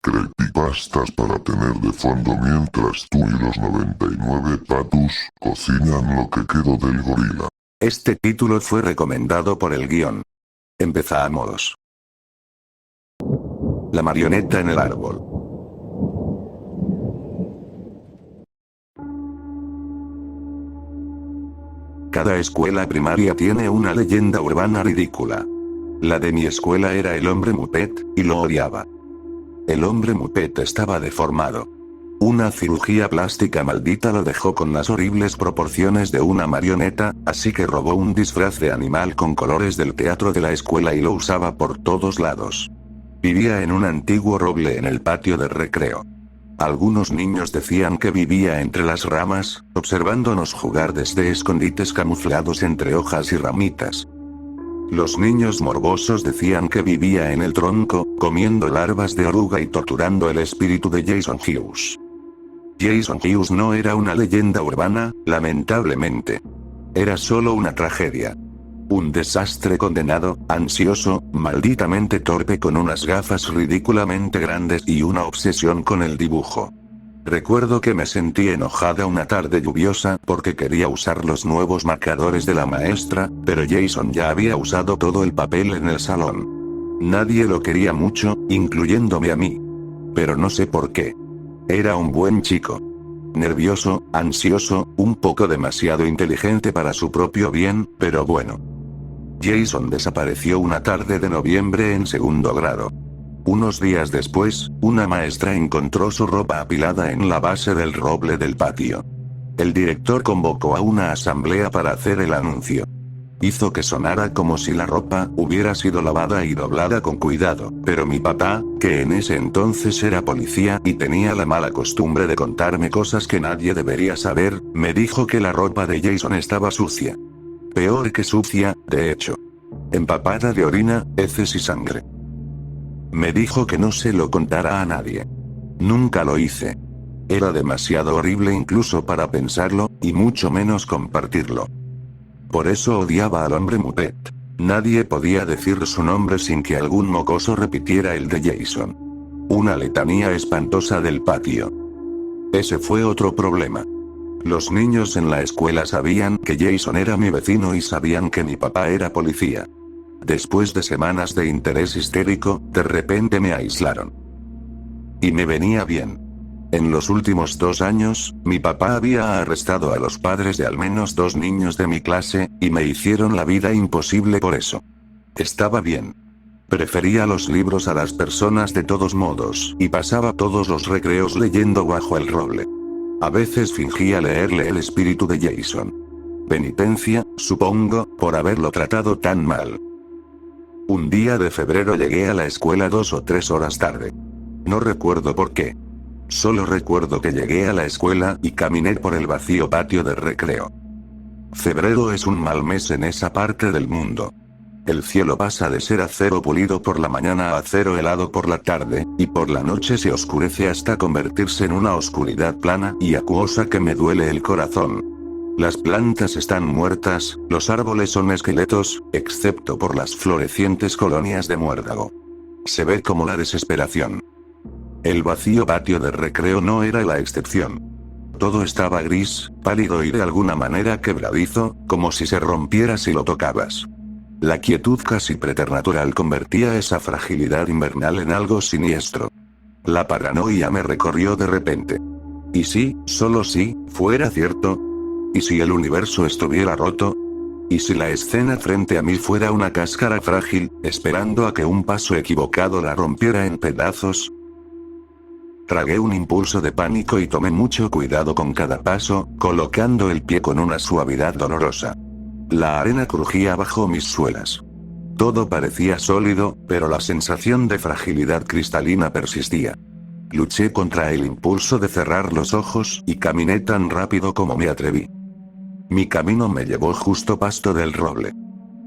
Creepypastas para tener de fondo mientras tú y los 99 patus cocinan lo que quedó del gorila. Este título fue recomendado por el guión. Empezamos. La marioneta en el árbol. Cada escuela primaria tiene una leyenda urbana ridícula. La de mi escuela era el hombre Muppet, y lo odiaba. El hombre Muppet estaba deformado. Una cirugía plástica maldita lo dejó con las horribles proporciones de una marioneta, así que robó un disfraz de animal con colores del teatro de la escuela y lo usaba por todos lados. Vivía en un antiguo roble en el patio de recreo. Algunos niños decían que vivía entre las ramas, observándonos jugar desde escondites camuflados entre hojas y ramitas. Los niños morbosos decían que vivía en el tronco, comiendo larvas de oruga y torturando el espíritu de Jason Hughes. Jason Hughes no era una leyenda urbana, lamentablemente. Era solo una tragedia. Un desastre condenado, ansioso, malditamente torpe con unas gafas ridículamente grandes y una obsesión con el dibujo. Recuerdo que me sentí enojada una tarde lluviosa porque quería usar los nuevos marcadores de la maestra, pero Jason ya había usado todo el papel en el salón. Nadie lo quería mucho, incluyéndome a mí. Pero no sé por qué. Era un buen chico. Nervioso, ansioso, un poco demasiado inteligente para su propio bien, pero bueno. Jason desapareció una tarde de noviembre en segundo grado. Unos días después, una maestra encontró su ropa apilada en la base del roble del patio. El director convocó a una asamblea para hacer el anuncio. Hizo que sonara como si la ropa hubiera sido lavada y doblada con cuidado, pero mi papá, que en ese entonces era policía y tenía la mala costumbre de contarme cosas que nadie debería saber, me dijo que la ropa de Jason estaba sucia. Peor que sucia, de hecho. Empapada de orina, heces y sangre. Me dijo que no se lo contara a nadie. Nunca lo hice. Era demasiado horrible incluso para pensarlo, y mucho menos compartirlo. Por eso odiaba al hombre Muppet. Nadie podía decir su nombre sin que algún mocoso repitiera el de Jason. Una letanía espantosa del patio. Ese fue otro problema. Los niños en la escuela sabían que Jason era mi vecino y sabían que mi papá era policía. Después de semanas de interés histérico, de repente me aislaron. Y me venía bien. En los últimos 2 años, mi papá había arrestado a los padres de al menos 2 niños de mi clase, y me hicieron la vida imposible por eso. Estaba bien. Prefería los libros a las personas de todos modos, y pasaba todos los recreos leyendo bajo el roble. A veces fingía leerle el espíritu de Jason. Penitencia, supongo, por haberlo tratado tan mal. Un día de febrero llegué a la escuela 2 o 3 horas tarde. No recuerdo por qué. Solo recuerdo que llegué a la escuela y caminé por el vacío patio de recreo. Febrero es un mal mes en esa parte del mundo. El cielo pasa de ser acero pulido por la mañana a acero helado por la tarde, y por la noche se oscurece hasta convertirse en una oscuridad plana y acuosa que me duele el corazón. Las plantas están muertas, los árboles son esqueletos, excepto por las florecientes colonias de muérdago. Se ve como la desesperación. El vacío patio de recreo no era la excepción. Todo estaba gris, pálido y de alguna manera quebradizo, como si se rompiera si lo tocabas. La quietud casi preternatural convertía esa fragilidad invernal en algo siniestro. La paranoia me recorrió de repente. ¿Y si, solo si, fuera cierto? ¿Y si el universo estuviera roto? ¿Y si la escena frente a mí fuera una cáscara frágil, esperando a que un paso equivocado la rompiera en pedazos? Tragué un impulso de pánico y tomé mucho cuidado con cada paso, colocando el pie con una suavidad dolorosa. La arena crujía bajo mis suelas. Todo parecía sólido, pero la sensación de fragilidad cristalina persistía. Luché contra el impulso de cerrar los ojos y caminé tan rápido como me atreví. Mi camino me llevó justo pasto del roble.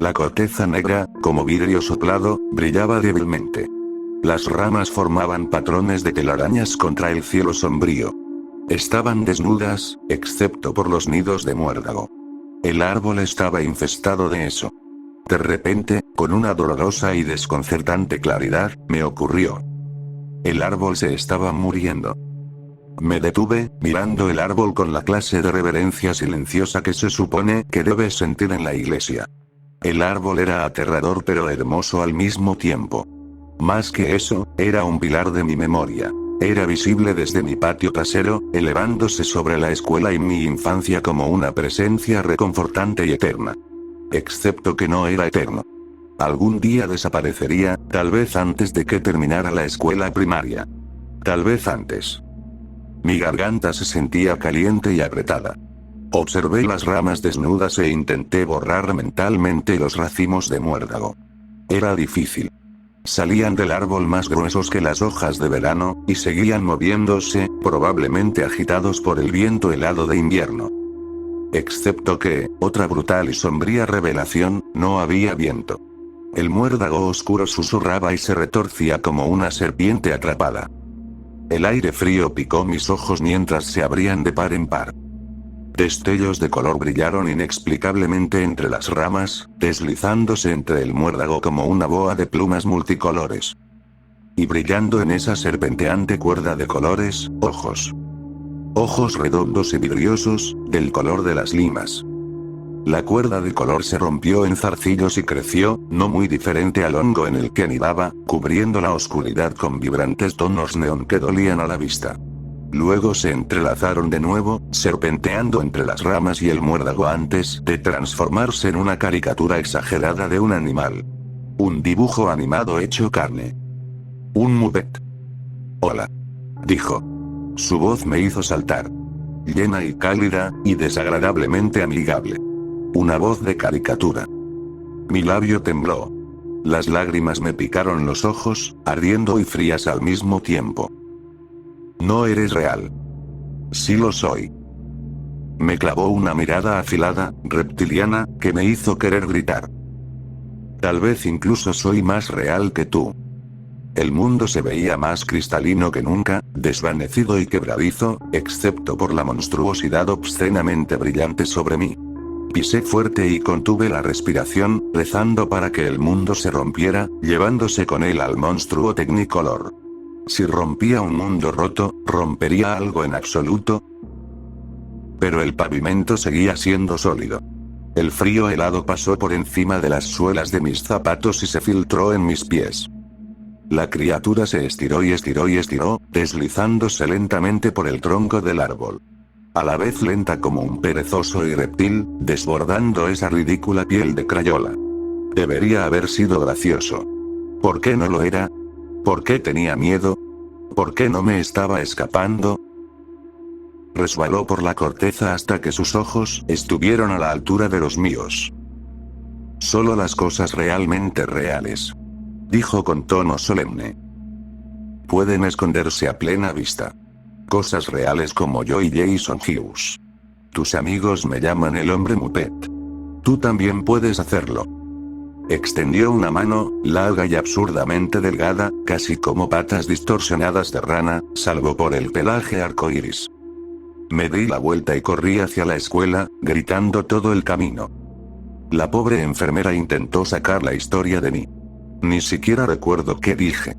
La corteza negra, como vidrio soplado, brillaba débilmente. Las ramas formaban patrones de telarañas contra el cielo sombrío. Estaban desnudas, excepto por los nidos de muérdago. El árbol estaba infestado de eso. De repente, con una dolorosa y desconcertante claridad, me ocurrió. El árbol se estaba muriendo. Me detuve, mirando el árbol con la clase de reverencia silenciosa que se supone que debes sentir en la iglesia. El árbol era aterrador pero hermoso al mismo tiempo. Más que eso, era un pilar de mi memoria. Era visible desde mi patio trasero, elevándose sobre la escuela y mi infancia como una presencia reconfortante y eterna. Excepto que no era eterno. Algún día desaparecería, tal vez antes de que terminara la escuela primaria. Tal vez antes. Mi garganta se sentía caliente y apretada. Observé las ramas desnudas e intenté borrar mentalmente los racimos de muérdago. Era difícil. Salían del árbol más gruesos que las hojas de verano, y seguían moviéndose, probablemente agitados por el viento helado de invierno. Excepto que, otra brutal y sombría revelación, no había viento. El muérdago oscuro susurraba y se retorcía como una serpiente atrapada. El aire frío picó mis ojos mientras se abrían de par en par. Destellos de color brillaron inexplicablemente entre las ramas, deslizándose entre el muérdago como una boa de plumas multicolores. Y brillando en esa serpenteante cuerda de colores, ojos. Ojos redondos y vidriosos, del color de las limas. La cuerda de color se rompió en zarcillos y creció, no muy diferente al hongo en el que anidaba, cubriendo la oscuridad con vibrantes tonos neón que dolían a la vista. Luego se entrelazaron de nuevo, serpenteando entre las ramas y el muérdago antes de transformarse en una caricatura exagerada de un animal. Un dibujo animado hecho carne. Un Muppet. Hola. Dijo. Su voz me hizo saltar. Llena y cálida, y desagradablemente amigable. Una voz de caricatura. Mi labio tembló. Las lágrimas me picaron los ojos, ardiendo y frías al mismo tiempo. No eres real. Sí lo soy. Me clavó una mirada afilada, reptiliana, que me hizo querer gritar. Tal vez incluso soy más real que tú. El mundo se veía más cristalino que nunca, desvanecido y quebradizo, excepto por la monstruosidad obscenamente brillante sobre mí. Pisé fuerte y contuve la respiración, rezando para que el mundo se rompiera, llevándose con él al monstruo Technicolor. Si rompía un mundo roto, ¿rompería algo en absoluto? Pero el pavimento seguía siendo sólido. El frío helado pasó por encima de las suelas de mis zapatos y se filtró en mis pies. La criatura se estiró y estiró y estiró, deslizándose lentamente por el tronco del árbol. A la vez lenta como un perezoso y reptil, desbordando esa ridícula piel de crayola. Debería haber sido gracioso. ¿Por qué no lo era? ¿Por qué tenía miedo? ¿Por qué no me estaba escapando? Resbaló por la corteza hasta que sus ojos estuvieron a la altura de los míos. Solo las cosas realmente reales. Dijo con tono solemne. Pueden esconderse a plena vista. Cosas reales como yo y Jason Hughes. Tus amigos me llaman el hombre Muppet. Tú también puedes hacerlo. Extendió una mano, larga y absurdamente delgada, casi como patas distorsionadas de rana, salvo por el pelaje arcoíris. Me di la vuelta y corrí hacia la escuela, gritando todo el camino. La pobre enfermera intentó sacar la historia de mí. Ni siquiera recuerdo qué dije.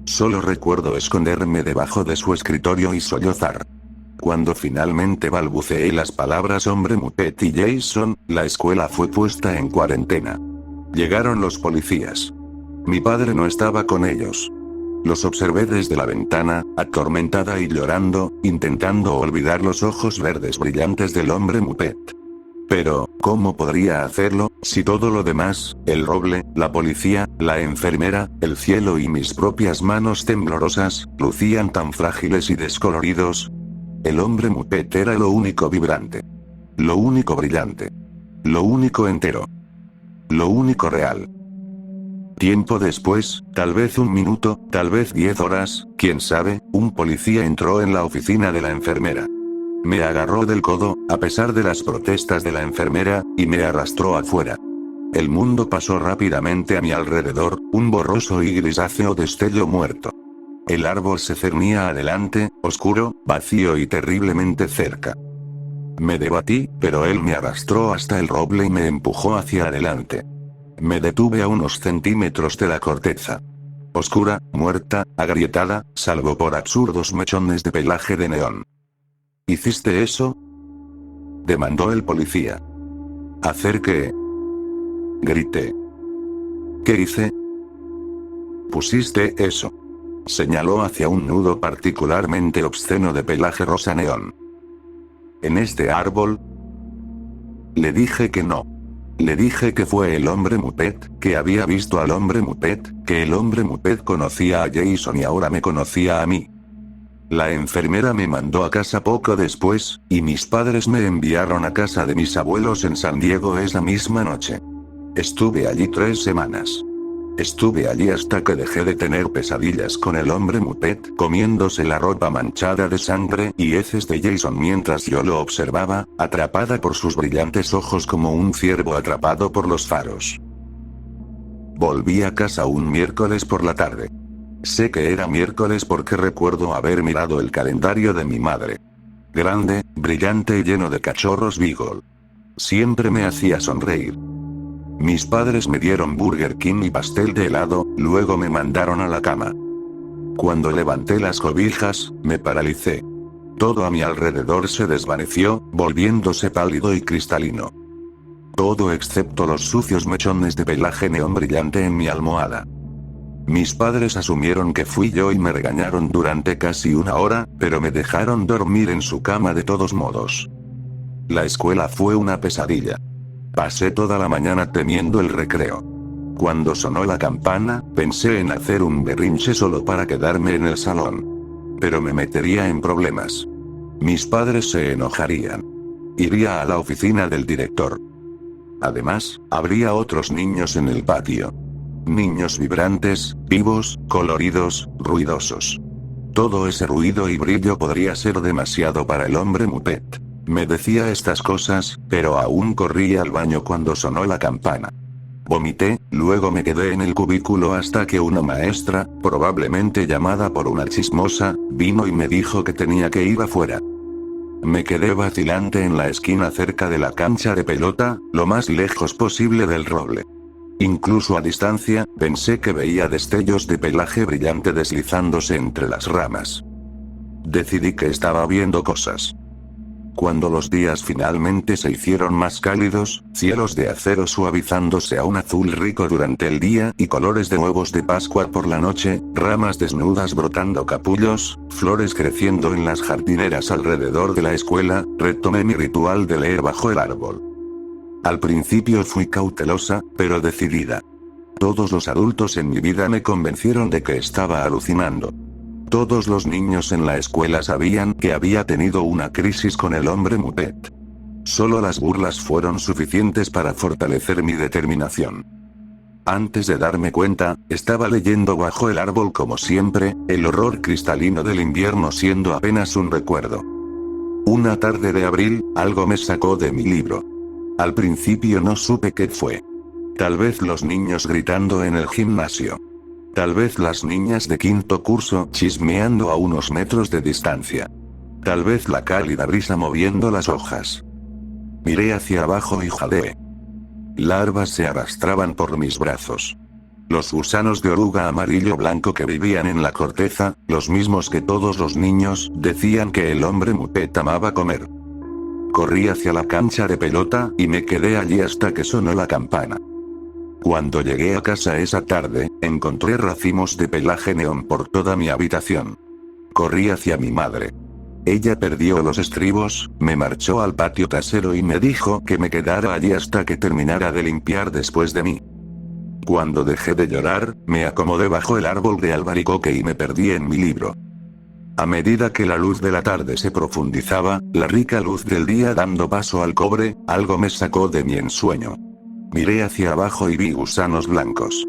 Solo recuerdo esconderme debajo de su escritorio y sollozar. Cuando finalmente balbuceé las palabras hombre Muppet y Jason, la escuela fue puesta en cuarentena. Llegaron los policías. Mi padre no estaba con ellos. Los observé desde la ventana, atormentada y llorando, intentando olvidar los ojos verdes brillantes del hombre Muppet. Pero, ¿cómo podría hacerlo, si todo lo demás, el roble, la policía, la enfermera, el cielo y mis propias manos temblorosas, lucían tan frágiles y descoloridos? El hombre Muppet era lo único vibrante. Lo único brillante. Lo único entero. Lo único real. Tiempo después, tal vez un minuto, tal vez 10 horas, quién sabe, un policía entró en la oficina de la enfermera. Me agarró del codo, a pesar de las protestas de la enfermera, y me arrastró afuera. El mundo pasó rápidamente a mi alrededor, un borroso y grisáceo destello muerto. El árbol se cernía adelante, oscuro, vacío y terriblemente cerca. Me debatí, pero él me arrastró hasta el roble y me empujó hacia adelante. Me detuve a unos centímetros de la corteza. oscura, muerta, agrietada, salvo por absurdos mechones de pelaje de neón. ¿Hiciste eso?, demandó el policía. ¿Hacer qué?, grité. ¿Qué hice? Pusiste eso. Señaló hacia un nudo particularmente obsceno de pelaje rosa neón. ¿En este árbol? Le dije que no. Le dije que fue el hombre Muppet, que había visto al hombre Muppet, que el hombre Muppet conocía a Jason y ahora me conocía a mí. La enfermera me mandó a casa poco después, y mis padres me enviaron a casa de mis abuelos en San Diego esa misma noche. Estuve allí 3 semanas. Estuve allí hasta que dejé de tener pesadillas con el hombre Muppet comiéndose la ropa manchada de sangre y heces de Jason mientras yo lo observaba, atrapada por sus brillantes ojos como un ciervo atrapado por los faros. Volví a casa un miércoles por la tarde. Sé que era miércoles porque recuerdo haber mirado el calendario de mi madre. Grande, brillante y lleno de cachorros Beagle. Siempre me hacía sonreír. Mis padres me dieron Burger King y pastel de helado, luego me mandaron a la cama. Cuando levanté las cobijas, me paralicé. Todo a mi alrededor se desvaneció, volviéndose pálido y cristalino. Todo excepto los sucios mechones de pelaje neón brillante en mi almohada. Mis padres asumieron que fui yo y me regañaron durante casi 1 hora, pero me dejaron dormir en su cama de todos modos. La escuela fue una pesadilla. Pasé toda la mañana temiendo el recreo. Cuando sonó la campana, pensé en hacer un berrinche solo para quedarme en el salón. Pero me metería en problemas. Mis padres se enojarían. Iría a la oficina del director. Además, habría otros niños en el patio. Niños vibrantes, vivos, coloridos, ruidosos. Todo ese ruido y brillo podría ser demasiado para el hombre Muppet. Me decía estas cosas, pero aún corría al baño cuando sonó la campana. Vomité, luego me quedé en el cubículo hasta que una maestra, probablemente llamada por una chismosa, vino y me dijo que tenía que ir afuera. Me quedé vacilante en la esquina cerca de la cancha de pelota, lo más lejos posible del roble. Incluso a distancia, pensé que veía destellos de pelaje brillante deslizándose entre las ramas. Decidí que estaba viendo cosas. Cuando los días finalmente se hicieron más cálidos, cielos de acero suavizándose a un azul rico durante el día y colores de huevos de Pascua por la noche, ramas desnudas brotando capullos, flores creciendo en las jardineras alrededor de la escuela, retomé mi ritual de leer bajo el árbol. Al principio fui cautelosa, pero decidida. Todos los adultos en mi vida me convencieron de que estaba alucinando. Todos los niños en la escuela sabían que había tenido una crisis con el hombre Muppet. Solo las burlas fueron suficientes para fortalecer mi determinación. Antes de darme cuenta, estaba leyendo bajo el árbol como siempre, el horror cristalino del invierno siendo apenas un recuerdo. Una tarde de abril, algo me sacó de mi libro. Al principio no supe qué fue. Tal vez los niños gritando en el gimnasio. Tal vez las niñas de 5º curso chismeando a unos metros de distancia. Tal vez la cálida brisa moviendo las hojas. Miré hacia abajo y jadeé. Larvas se arrastraban por mis brazos. Los gusanos de oruga amarillo blanco que vivían en la corteza, los mismos que todos los niños decían que el hombre Muppet amaba comer. Corrí hacia la cancha de pelota y me quedé allí hasta que sonó la campana. Cuando llegué a casa esa tarde, encontré racimos de pelaje neón por toda mi habitación. Corrí hacia mi madre. Ella perdió los estribos, me marchó al patio trasero y me dijo que me quedara allí hasta que terminara de limpiar después de mí. Cuando dejé de llorar, me acomodé bajo el árbol de albaricoque y me perdí en mi libro. A medida que la luz de la tarde se profundizaba, la rica luz del día dando paso al cobre, algo me sacó de mi ensueño. Miré hacia abajo y vi gusanos blancos.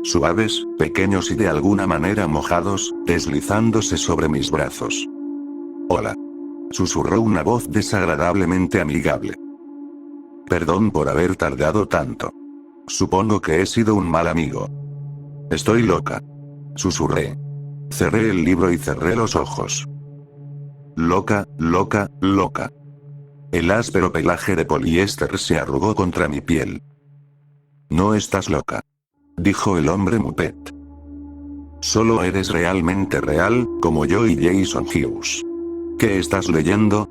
Suaves, pequeños y de alguna manera mojados, deslizándose sobre mis brazos. «Hola», susurró una voz desagradablemente amigable. «Perdón por haber tardado tanto. Supongo que he sido un mal amigo». «Estoy loca», susurré. Cerré el libro y cerré los ojos. Loca, loca, loca. El áspero pelaje de poliéster se arrugó contra mi piel. «No estás loca», dijo el hombre Muppet. Solo eres realmente real, como yo y Jason Hughes. ¿Qué estás leyendo?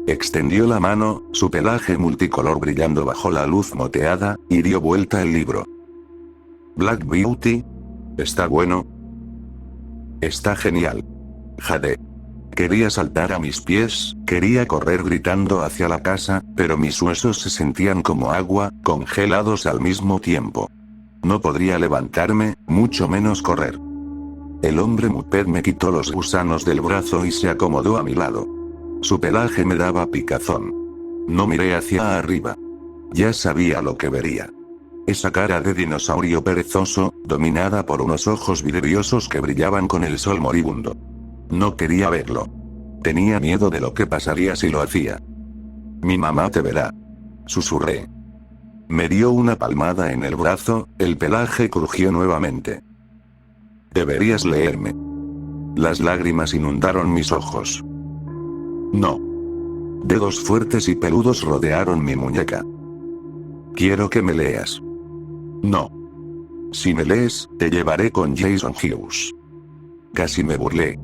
Extendió la mano, su pelaje multicolor brillando bajo la luz moteada, y dio vuelta el libro. Black Beauty. ¿Está bueno? Está genial. Jade. Quería saltar a mis pies, quería correr gritando hacia la casa, pero mis huesos se sentían como agua, congelados al mismo tiempo. No podría levantarme, mucho menos correr. El hombre Muppet me quitó los gusanos del brazo y se acomodó a mi lado. Su pelaje me daba picazón. No miré hacia arriba. Ya sabía lo que vería. Esa cara de dinosaurio perezoso, dominada por unos ojos vidriosos que brillaban con el sol moribundo. No quería verlo. Tenía miedo de lo que pasaría si lo hacía. Mi mamá te verá. Susurré. Me dio una palmada en el brazo, el pelaje crujió nuevamente. Deberías leerme. Las lágrimas inundaron mis ojos. No. Dedos fuertes y peludos rodearon mi muñeca. Quiero que me leas. No. Si me lees, te llevaré con Jason Hughes. Casi me burlé.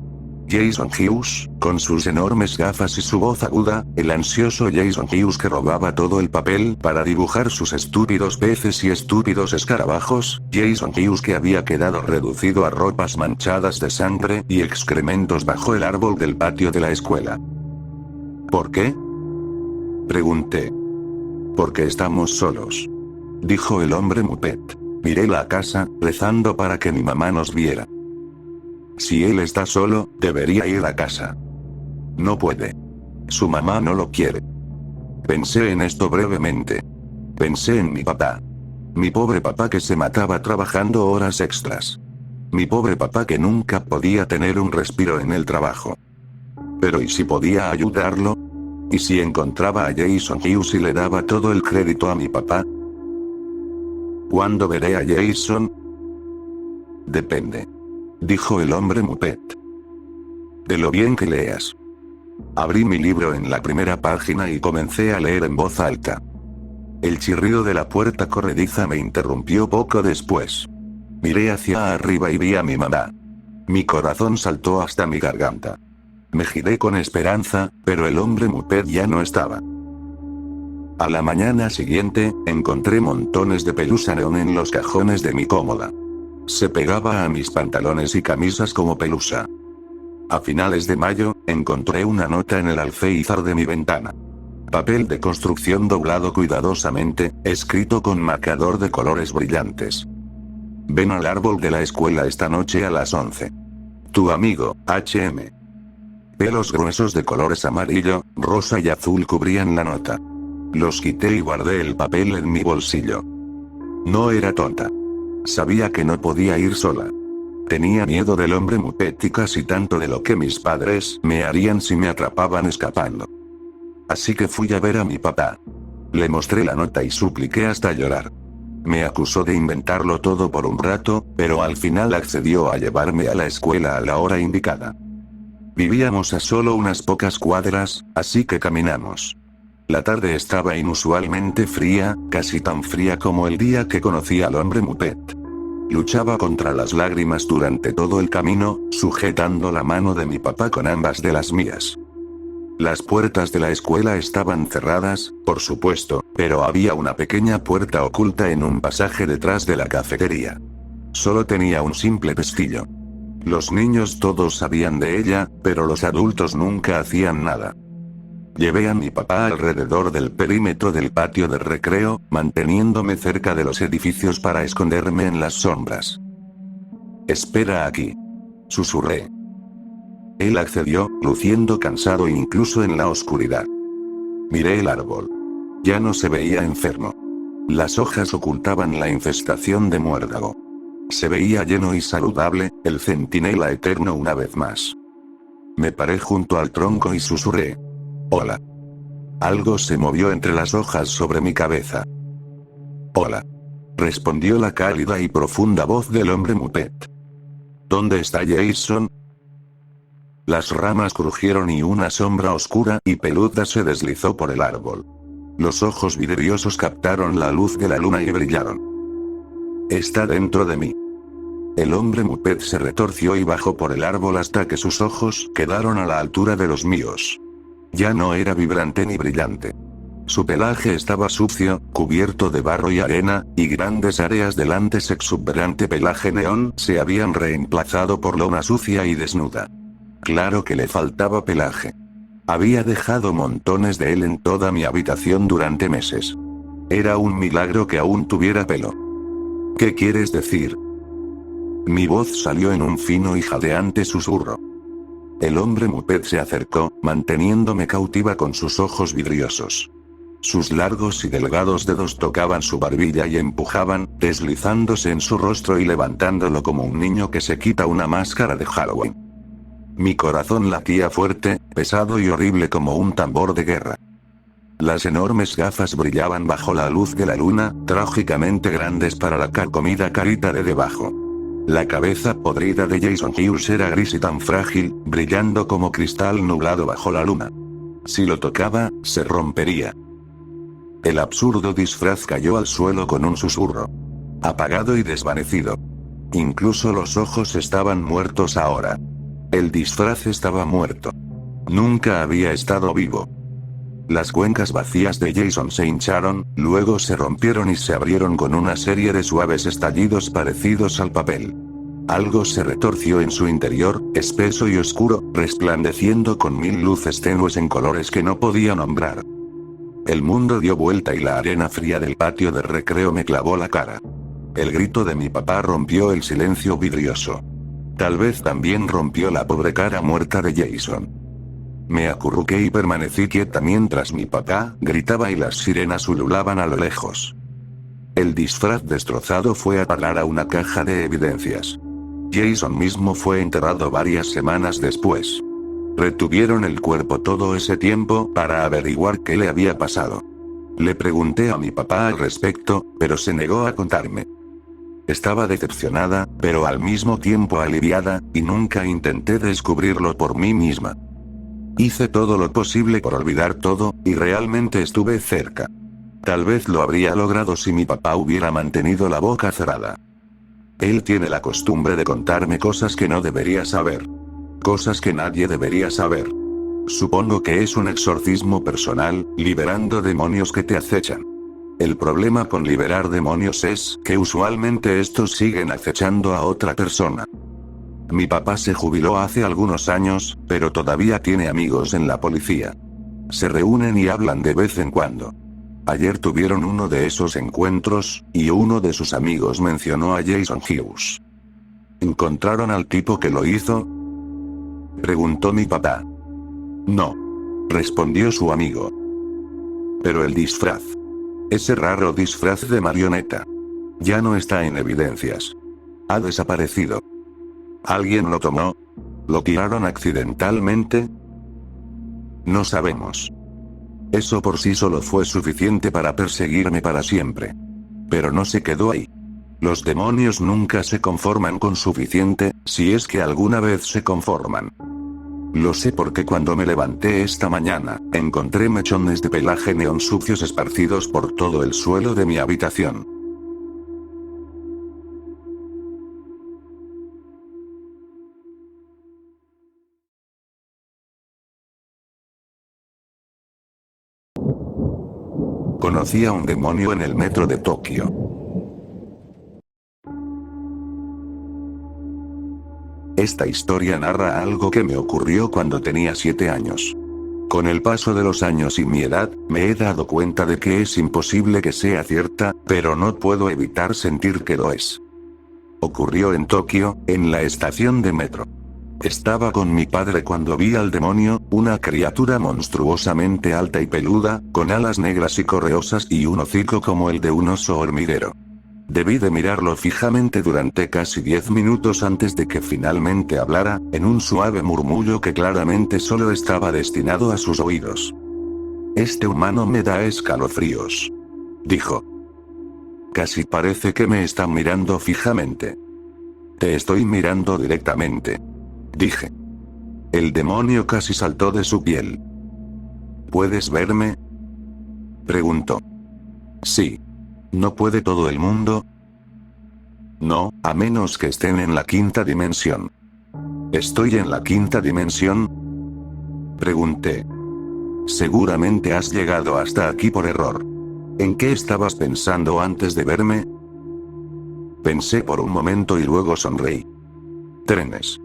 Jason Hughes, con sus enormes gafas y su voz aguda, el ansioso Jason Hughes que robaba todo el papel para dibujar sus estúpidos peces y estúpidos escarabajos, Jason Hughes que había quedado reducido a ropas manchadas de sangre y excrementos bajo el árbol del patio de la escuela. ¿Por qué? Pregunté. Porque estamos solos. Dijo el hombre Muppet. Miré la casa, rezando para que mi mamá nos viera. Si él está solo, debería ir a casa. No puede. Su mamá no lo quiere. Pensé en esto brevemente. Pensé en mi papá. Mi pobre papá que se mataba trabajando horas extras. Mi pobre papá que nunca podía tener un respiro en el trabajo. Pero ¿y si podía ayudarlo? ¿Y si encontraba a Jason Hughes y le daba todo el crédito a mi papá? ¿Cuándo veré a Jason? Depende. Dijo el hombre Muppet. De lo bien que leas. Abrí mi libro en la primera página y comencé a leer en voz alta. El chirrido de la puerta corrediza me interrumpió poco después. Miré hacia arriba y vi a mi mamá. Mi corazón saltó hasta mi garganta. Me giré con esperanza, pero el hombre Muppet ya no estaba. A la mañana siguiente, encontré montones de pelusa neón en los cajones de mi cómoda. Se pegaba a mis pantalones y camisas como pelusa. A finales de mayo, encontré una nota en el alféizar de mi ventana. Papel de construcción doblado cuidadosamente, escrito con marcador de colores brillantes. Ven al árbol de la escuela esta noche a las 11. Tu amigo, HM. Pelos gruesos de colores amarillo, rosa y azul cubrían la nota. Los quité y guardé el papel en mi bolsillo. No era tonta. Sabía que no podía ir sola. Tenía miedo del hombre Muppet y casi tanto de lo que mis padres me harían si me atrapaban escapando. Así que fui a ver a mi papá. Le mostré la nota y supliqué hasta llorar. Me acusó de inventarlo todo por un rato, pero al final accedió a llevarme a la escuela a la hora indicada. Vivíamos a solo unas pocas cuadras, así que caminamos. La tarde estaba inusualmente fría, casi tan fría como el día que conocí al hombre Muppet. Luchaba contra las lágrimas durante todo el camino, sujetando la mano de mi papá con ambas de las mías. Las puertas de la escuela estaban cerradas, por supuesto, pero había una pequeña puerta oculta en un pasaje detrás de la cafetería. Solo tenía un simple pestillo. Los niños todos sabían de ella, pero los adultos nunca hacían nada. Llevé a mi papá alrededor del perímetro del patio de recreo, manteniéndome cerca de los edificios para esconderme en las sombras. Espera aquí. Susurré. Él accedió, luciendo cansado incluso en la oscuridad. Miré el árbol. Ya no se veía enfermo. Las hojas ocultaban la infestación de muérdago. Se veía lleno y saludable, el centinela eterno una vez más. Me paré junto al tronco y susurré. Hola. Algo se movió entre las hojas sobre mi cabeza. Hola. Respondió la cálida y profunda voz del hombre Muppet. ¿Dónde está Jason? Las ramas crujieron y una sombra oscura y peluda se deslizó por el árbol. Los ojos vidriosos captaron la luz de la luna y brillaron. Está dentro de mí. El hombre Muppet se retorció y bajó por el árbol hasta que sus ojos quedaron a la altura de los míos. Ya no era vibrante ni brillante. Su pelaje estaba sucio, cubierto de barro y arena, y grandes áreas del antes exuberante pelaje neón se habían reemplazado por lona sucia y desnuda. Claro que le faltaba pelaje. Había dejado montones de él en toda mi habitación durante meses. Era un milagro que aún tuviera pelo. ¿Qué quieres decir? Mi voz salió en un fino y jadeante susurro. El hombre Muppet se acercó, manteniéndome cautiva con sus ojos vidriosos. Sus largos y delgados dedos tocaban su barbilla y empujaban, deslizándose en su rostro y levantándolo como un niño que se quita una máscara de Halloween. Mi corazón latía fuerte, pesado y horrible como un tambor de guerra. Las enormes gafas brillaban bajo la luz de la luna, trágicamente grandes para la carcomida carita de debajo. La cabeza podrida de Jason Hughes era gris y tan frágil, brillando como cristal nublado bajo la luna. Si lo tocaba, se rompería. El absurdo disfraz cayó al suelo con un susurro. Apagado y desvanecido. Incluso los ojos estaban muertos ahora. El disfraz estaba muerto. Nunca había estado vivo. Las cuencas vacías de Jason se hincharon, luego se rompieron y se abrieron con una serie de suaves estallidos parecidos al papel. Algo se retorció en su interior, espeso y oscuro, resplandeciendo con mil luces tenues en colores que no podía nombrar. El mundo dio vuelta y la arena fría del patio de recreo me clavó la cara. El grito de mi papá rompió el silencio vidrioso. Tal vez también rompió la pobre cara muerta de Jason. Me acurruqué y permanecí quieta mientras mi papá gritaba y las sirenas ululaban a lo lejos. El disfraz destrozado fue a parar a una caja de evidencias. Jason mismo fue enterrado varias semanas después. Retuvieron el cuerpo todo ese tiempo para averiguar qué le había pasado. Le pregunté a mi papá al respecto, pero se negó a contarme. Estaba decepcionada, pero al mismo tiempo aliviada, y nunca intenté descubrirlo por mí misma. Hice todo lo posible por olvidar todo, y realmente estuve cerca. Tal vez lo habría logrado si mi papá hubiera mantenido la boca cerrada. Él tiene la costumbre de contarme cosas que no debería saber. Cosas que nadie debería saber. Supongo que es un exorcismo personal, liberando demonios que te acechan. El problema con liberar demonios es que usualmente estos siguen acechando a otra persona. Mi papá se jubiló hace algunos años, pero todavía tiene amigos en la policía. Se reúnen y hablan de vez en cuando. Ayer tuvieron uno de esos encuentros, y uno de sus amigos mencionó a Jason Hughes. ¿Encontraron al tipo que lo hizo?, preguntó mi papá. No, respondió su amigo. Pero el disfraz. Ese raro disfraz de marioneta. Ya no está en evidencias. Ha desaparecido. ¿Alguien lo tomó? ¿Lo tiraron accidentalmente? No sabemos. Eso por sí solo fue suficiente para perseguirme para siempre. Pero no se quedó ahí. Los demonios nunca se conforman con suficiente, si es que alguna vez se conforman. Lo sé porque cuando me levanté esta mañana, encontré mechones de pelaje neón sucios esparcidos por todo el suelo de mi habitación. Conocí a un demonio en el metro de Tokio. Esta historia narra algo que me ocurrió cuando tenía 7 años. Con el paso de los años y mi edad, me he dado cuenta de que es imposible que sea cierta, pero no puedo evitar sentir que lo es. Ocurrió en Tokio, en la estación de metro. Estaba con mi padre cuando vi al demonio, una criatura monstruosamente alta y peluda, con alas negras y correosas y un hocico como el de un oso hormiguero. Debí de mirarlo fijamente durante casi 10 minutos antes de que finalmente hablara, en un suave murmullo que claramente solo estaba destinado a sus oídos. Este humano me da escalofríos, dijo. Casi parece que me está mirando fijamente. Te estoy mirando directamente, dije. El demonio casi saltó de su piel. ¿Puedes verme?, preguntó. Sí. ¿No puede todo el mundo? No, a menos que estén en la quinta dimensión. ¿Estoy en la quinta dimensión? Pregunté. Seguramente has llegado hasta aquí por error. ¿En qué estabas pensando antes de verme? Pensé por un momento y luego sonreí. Trenes.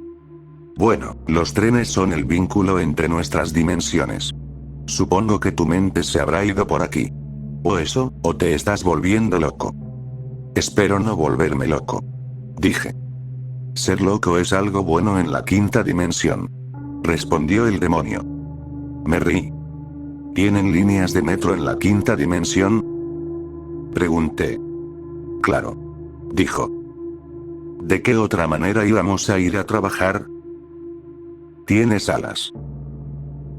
Bueno, los trenes son el vínculo entre nuestras dimensiones. Supongo que tu mente se habrá ido por aquí. O eso, o te estás volviendo loco. Espero no volverme loco. Dije. Ser loco es algo bueno en la quinta dimensión. Respondió el demonio. Me reí. ¿Tienen líneas de metro en la quinta dimensión? Pregunté. Claro. Dijo. ¿De qué otra manera íbamos a ir a trabajar? ¿Tienes alas?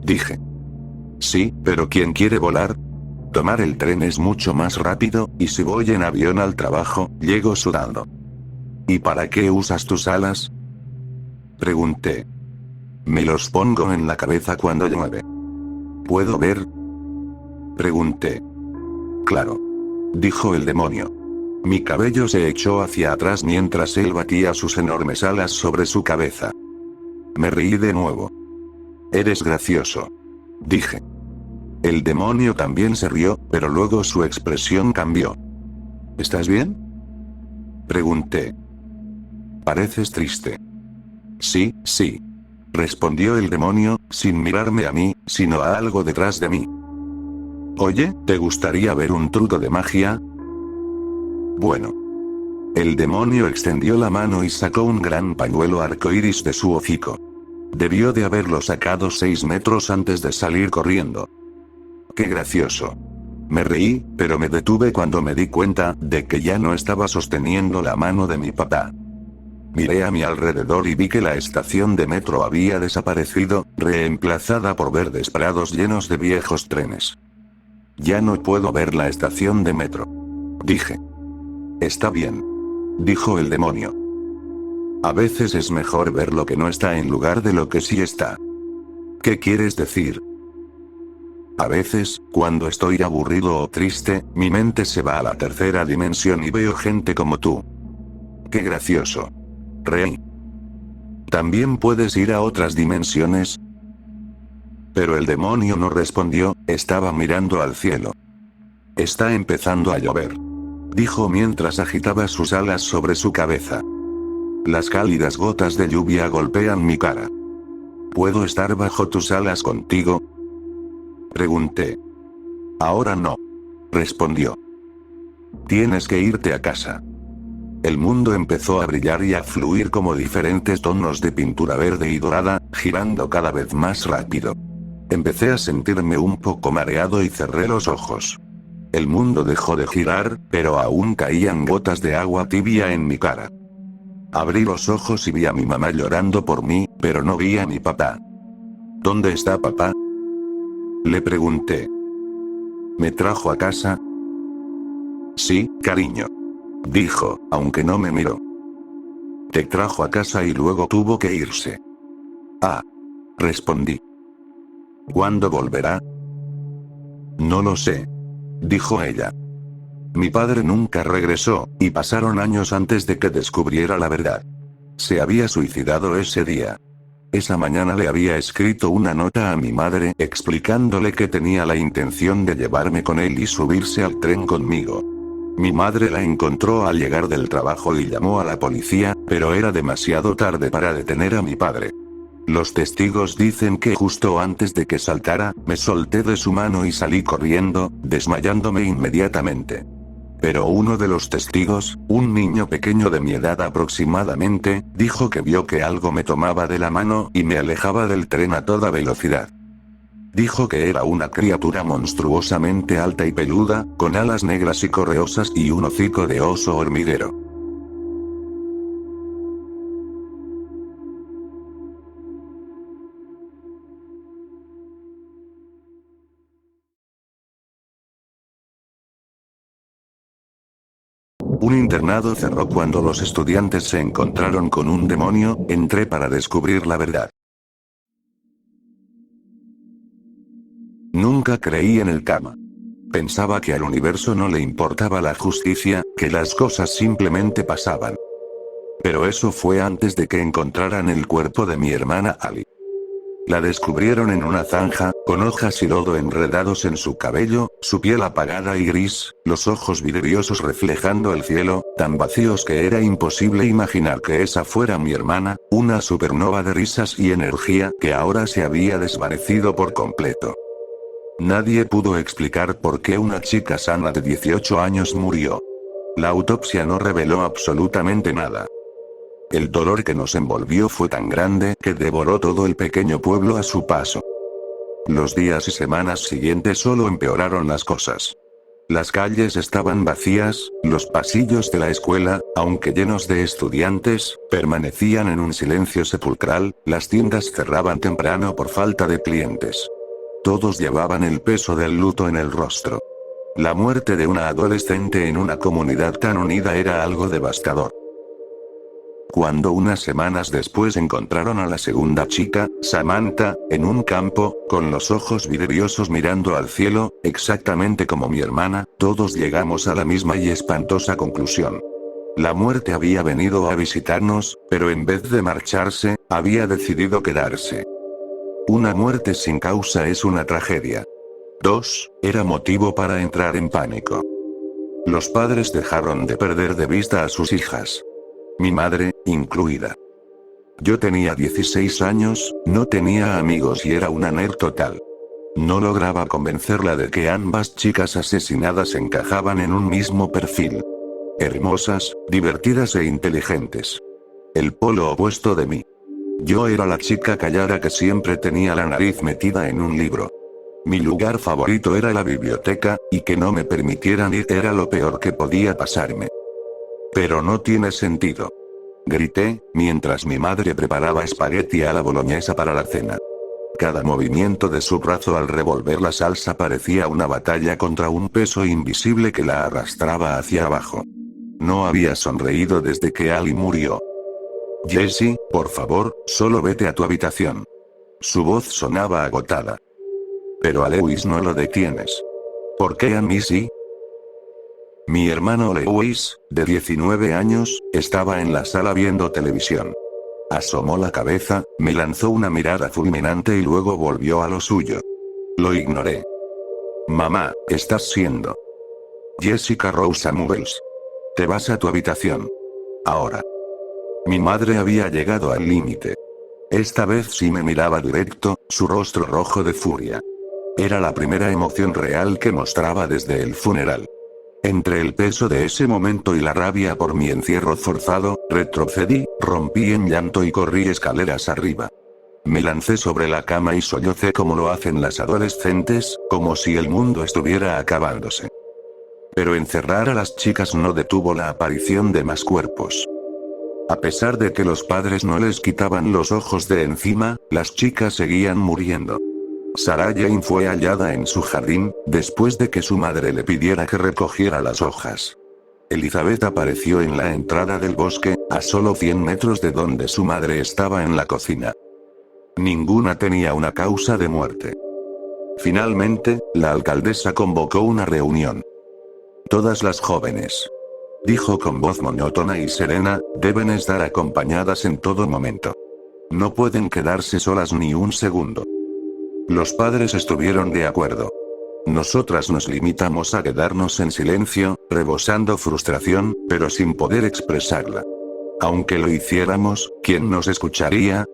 Dije. Sí, pero ¿quién quiere volar? Tomar el tren es mucho más rápido, y si voy en avión al trabajo, llego sudando. ¿Y para qué usas tus alas? Pregunté. Me los pongo en la cabeza cuando llueve. ¿Puedo ver? Pregunté. Claro. Dijo el demonio. Mi cabello se echó hacia atrás mientras él batía sus enormes alas sobre su cabeza. Me reí de nuevo. Eres gracioso. Dije. El demonio también se rió, pero luego su expresión cambió. ¿Estás bien? Pregunté. Pareces triste. Sí, sí. Respondió el demonio, sin mirarme a mí, sino a algo detrás de mí. Oye, ¿te gustaría ver un truco de magia? Bueno. El demonio extendió la mano y sacó un gran pañuelo arcoíris de su hocico. Debió de haberlo sacado 6 metros antes de salir corriendo. ¡Qué gracioso! Me reí, pero me detuve cuando me di cuenta de que ya no estaba sosteniendo la mano de mi papá. Miré a mi alrededor y vi que la estación de metro había desaparecido, reemplazada por verdes prados llenos de viejos trenes. Ya no puedo ver la estación de metro. Dije. Está bien. Dijo el demonio. A veces es mejor ver lo que no está en lugar de lo que sí está. ¿Qué quieres decir? A veces, cuando estoy aburrido o triste, mi mente se va a la tercera dimensión y veo gente como tú. ¡Qué gracioso! Reí. ¿También puedes ir a otras dimensiones? Pero el demonio no respondió, estaba mirando al cielo. Está empezando a llover. Dijo mientras agitaba sus alas sobre su cabeza. Las cálidas gotas de lluvia golpean mi cara. ¿Puedo estar bajo tus alas contigo? Pregunté. Ahora no. Respondió. Tienes que irte a casa. El mundo empezó a brillar y a fluir como diferentes tonos de pintura verde y dorada, girando cada vez más rápido. Empecé a sentirme un poco mareado y cerré los ojos. El mundo dejó de girar, pero aún caían gotas de agua tibia en mi cara. Abrí los ojos y vi a mi mamá llorando por mí, pero no vi a mi papá. ¿Dónde está papá? Le pregunté. ¿Me trajo a casa? Sí, cariño. Dijo, aunque no me miró. Te trajo a casa y luego tuvo que irse. Ah. Respondí. ¿Cuándo volverá? No lo sé. Dijo ella. Mi padre nunca regresó, y pasaron años antes de que descubriera la verdad. Se había suicidado ese día. Esa mañana le había escrito una nota a mi madre explicándole que tenía la intención de llevarme con él y subirse al tren conmigo. Mi madre la encontró al llegar del trabajo y llamó a la policía, pero era demasiado tarde para detener a mi padre. Los testigos dicen que justo antes de que saltara, me solté de su mano y salí corriendo, desmayándome inmediatamente. Pero uno de los testigos, un niño pequeño de mi edad aproximadamente, dijo que vio que algo me tomaba de la mano y me alejaba del tren a toda velocidad. Dijo que era una criatura monstruosamente alta y peluda, con alas negras y correosas y un hocico de oso hormiguero. Un internado cerró cuando los estudiantes se encontraron con un demonio, entré para descubrir la verdad. Nunca creí en el karma. Pensaba que al universo no le importaba la justicia, que las cosas simplemente pasaban. Pero eso fue antes de que encontraran el cuerpo de mi hermana Ali. La descubrieron en una zanja, con hojas y lodo enredados en su cabello, su piel apagada y gris, los ojos vidriosos reflejando el cielo, tan vacíos que era imposible imaginar que esa fuera mi hermana, una supernova de risas y energía que ahora se había desvanecido por completo. Nadie pudo explicar por qué una chica sana de 18 años murió. La autopsia no reveló absolutamente nada. El dolor que nos envolvió fue tan grande que devoró todo el pequeño pueblo a su paso. Los días y semanas siguientes solo empeoraron las cosas. Las calles estaban vacías, los pasillos de la escuela, aunque llenos de estudiantes, permanecían en un silencio sepulcral, las tiendas cerraban temprano por falta de clientes. Todos llevaban el peso del luto en el rostro. La muerte de una adolescente en una comunidad tan unida era algo devastador. Cuando unas semanas después encontraron a la segunda chica, Samantha, en un campo, con los ojos vidriosos mirando al cielo, exactamente como mi hermana, todos llegamos a la misma y espantosa conclusión. La muerte había venido a visitarnos, pero en vez de marcharse, había decidido quedarse. Una muerte sin causa es una tragedia. 2. Era motivo para entrar en pánico. Los padres dejaron de perder de vista a sus hijas. Mi madre, incluida. Yo tenía 16 años, no tenía amigos y era una nerd total. No lograba convencerla de que ambas chicas asesinadas encajaban en un mismo perfil. Hermosas, divertidas e inteligentes. El polo opuesto de mí. Yo era la chica callada que siempre tenía la nariz metida en un libro. Mi lugar favorito era la biblioteca, y que no me permitieran ir era lo peor que podía pasarme. Pero no tiene sentido. Grité, mientras mi madre preparaba espagueti a la boloñesa para la cena. Cada movimiento de su brazo al revolver la salsa parecía una batalla contra un peso invisible que la arrastraba hacia abajo. No había sonreído desde que Ali murió. Jessie, por favor, solo vete a tu habitación. Su voz sonaba agotada. Pero a Lewis no lo detienes. ¿Por qué a mí sí? Mi hermano Lewis, de 19 años, estaba en la sala viendo televisión. Asomó la cabeza, me lanzó una mirada fulminante y luego volvió a lo suyo. Lo ignoré. Mamá, estás siendo Jessica Rose Samuels. Te vas a tu habitación. Ahora. Mi madre había llegado al límite. Esta vez sí me miraba directo, su rostro rojo de furia. Era la primera emoción real que mostraba desde el funeral. Entre el peso de ese momento y la rabia por mi encierro forzado, retrocedí, rompí en llanto y corrí escaleras arriba. Me lancé sobre la cama y sollocé como lo hacen las adolescentes, como si el mundo estuviera acabándose. Pero encerrar a las chicas no detuvo la aparición de más cuerpos. A pesar de que los padres no les quitaban los ojos de encima, las chicas seguían muriendo. Sarah Jane fue hallada en su jardín, después de que su madre le pidiera que recogiera las hojas. Elizabeth apareció en la entrada del bosque, a solo 100 metros de donde su madre estaba en la cocina. Ninguna tenía una causa de muerte. Finalmente, la alcaldesa convocó una reunión. Todas las jóvenes, dijo con voz monótona y serena, deben estar acompañadas en todo momento. No pueden quedarse solas ni un segundo. Los padres estuvieron de acuerdo. Nosotras nos limitamos a quedarnos en silencio, rebosando frustración, pero sin poder expresarla. Aunque lo hiciéramos, ¿quién nos escucharía?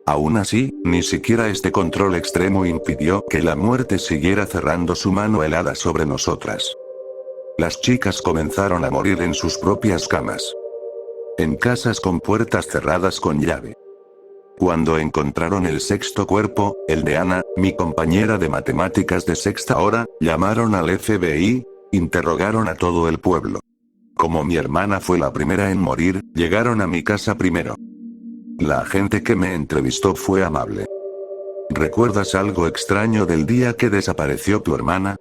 Aún así, ni siquiera este control extremo impidió que la muerte siguiera cerrando su mano helada sobre nosotras. Las chicas comenzaron a morir en sus propias camas. En casas con puertas cerradas con llave. Cuando encontraron el sexto cuerpo, el de Ana, mi compañera de matemáticas de sexta hora, llamaron al FBI, interrogaron a todo el pueblo. Como mi hermana fue la primera en morir, llegaron a mi casa primero. La agente que me entrevistó fue amable. ¿Recuerdas algo extraño del día que desapareció tu hermana?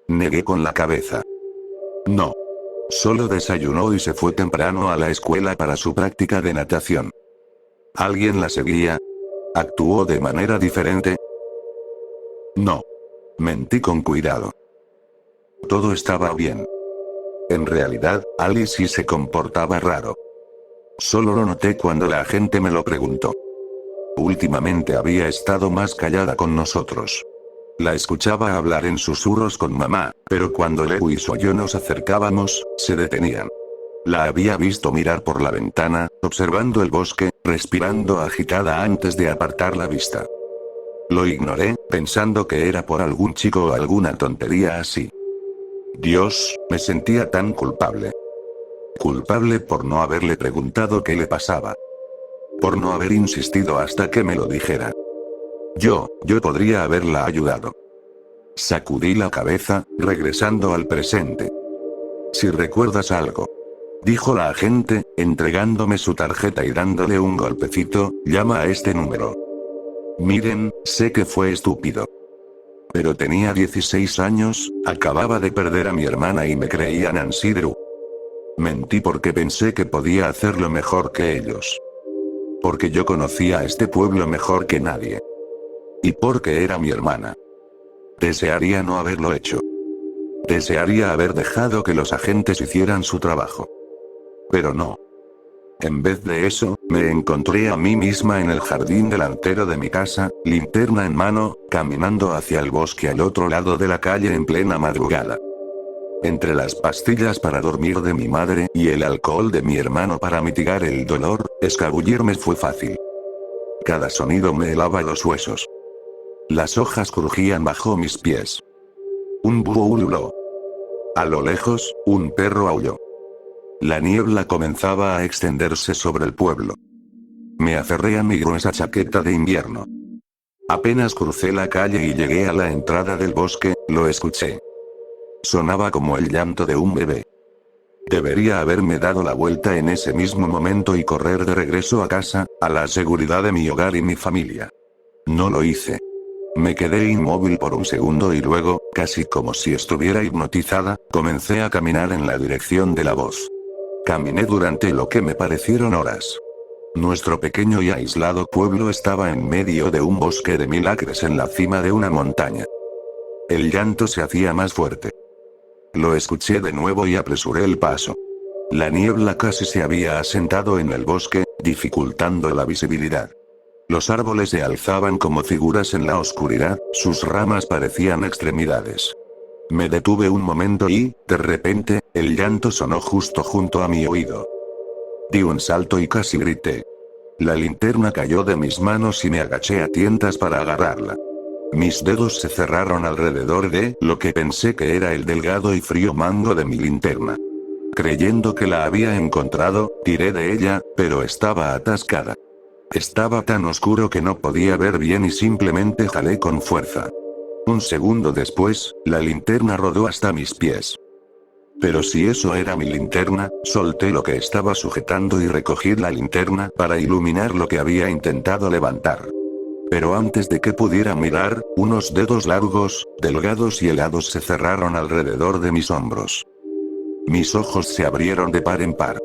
Negué con la cabeza. No. Solo desayunó y se fue temprano a la escuela para su práctica de natación. ¿Alguien la seguía? ¿Actuó de manera diferente? No. Mentí con cuidado. Todo estaba bien. En realidad, Alice sí se comportaba raro. Solo lo noté cuando la gente me lo preguntó. Últimamente había estado más callada con nosotros. La escuchaba hablar en susurros con mamá, pero cuando Lewis o yo nos acercábamos, se detenían. La había visto mirar por la ventana, observando el bosque, respirando agitada antes de apartar la vista. Lo ignoré, pensando que era por algún chico o alguna tontería así. Dios, me sentía tan culpable. Culpable por no haberle preguntado qué le pasaba. Por no haber insistido hasta que me lo dijera. Yo podría haberla ayudado. Sacudí la cabeza, regresando al presente. Si recuerdas algo, dijo la agente, entregándome su tarjeta y dándole un golpecito, llama a este número. Miren, sé que fue estúpido. Pero tenía 16 años, acababa de perder a mi hermana y me creía Nancy Drew. Mentí porque pensé que podía hacerlo mejor que ellos. Porque yo conocía a este pueblo mejor que nadie. Y porque era mi hermana. Desearía no haberlo hecho. Desearía haber dejado que los agentes hicieran su trabajo. Pero no. En vez de eso, me encontré a mí misma en el jardín delantero de mi casa, linterna en mano, caminando hacia el bosque al otro lado de la calle en plena madrugada. Entre las pastillas para dormir de mi madre y el alcohol de mi hermano para mitigar el dolor, escabullirme fue fácil. Cada sonido me helaba los huesos. Las hojas crujían bajo mis pies. Un búho ululó. A lo lejos, un perro aulló. La niebla comenzaba a extenderse sobre el pueblo. Me aferré a mi gruesa chaqueta de invierno. Apenas crucé la calle y llegué a la entrada del bosque, lo escuché. Sonaba como el llanto de un bebé. Debería haberme dado la vuelta en ese mismo momento y correr de regreso a casa, a la seguridad de mi hogar y mi familia. No lo hice. Me quedé inmóvil por un segundo y luego, casi como si estuviera hipnotizada, comencé a caminar en la dirección de la voz. Caminé durante lo que me parecieron horas. Nuestro pequeño y aislado pueblo estaba en medio de un bosque de 1000 acres en la cima de una montaña. El llanto se hacía más fuerte. Lo escuché de nuevo y apresuré el paso. La niebla casi se había asentado en el bosque, dificultando la visibilidad. Los árboles se alzaban como figuras en la oscuridad, sus ramas parecían extremidades. Me detuve un momento y, de repente, el llanto sonó justo junto a mi oído. Di un salto y casi grité. La linterna cayó de mis manos y me agaché a tientas para agarrarla. Mis dedos se cerraron alrededor de lo que pensé que era el delgado y frío mango de mi linterna. Creyendo que la había encontrado, tiré de ella, pero estaba atascada. Estaba tan oscuro que no podía ver bien y simplemente jalé con fuerza. Un segundo después, la linterna rodó hasta mis pies. Pero si eso era mi linterna, solté lo que estaba sujetando y recogí la linterna para iluminar lo que había intentado levantar. Pero antes de que pudiera mirar, unos dedos largos, delgados y helados se cerraron alrededor de mis hombros. Mis ojos se abrieron de par en par.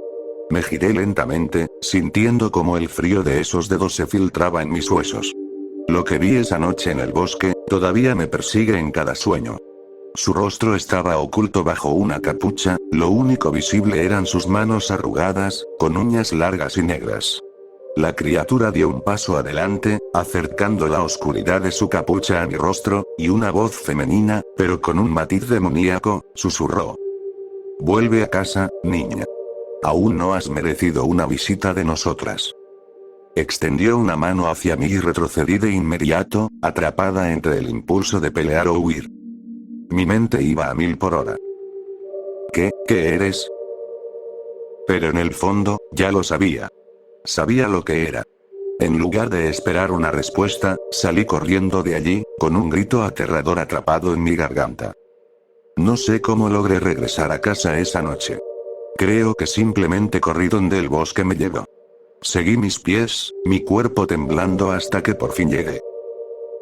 Me giré lentamente, sintiendo como el frío de esos dedos se filtraba en mis huesos. Lo que vi esa noche en el bosque, todavía me persigue en cada sueño. Su rostro estaba oculto bajo una capucha, lo único visible eran sus manos arrugadas, con uñas largas y negras. La criatura dio un paso adelante, acercando la oscuridad de su capucha a mi rostro, y una voz femenina, pero con un matiz demoníaco, susurró. Vuelve a casa, niña. Aún no has merecido una visita de nosotras. Extendió una mano hacia mí y retrocedí de inmediato, atrapada entre el impulso de pelear o huir. Mi mente iba a 1000 por hora. ¿Qué eres? Pero en el fondo, ya lo sabía. Sabía lo que era. En lugar de esperar una respuesta, salí corriendo de allí, con un grito aterrador atrapado en mi garganta. No sé cómo logré regresar a casa esa noche. Creo que simplemente corrí donde el bosque me llevó. Seguí mis pies, mi cuerpo temblando hasta que por fin llegué.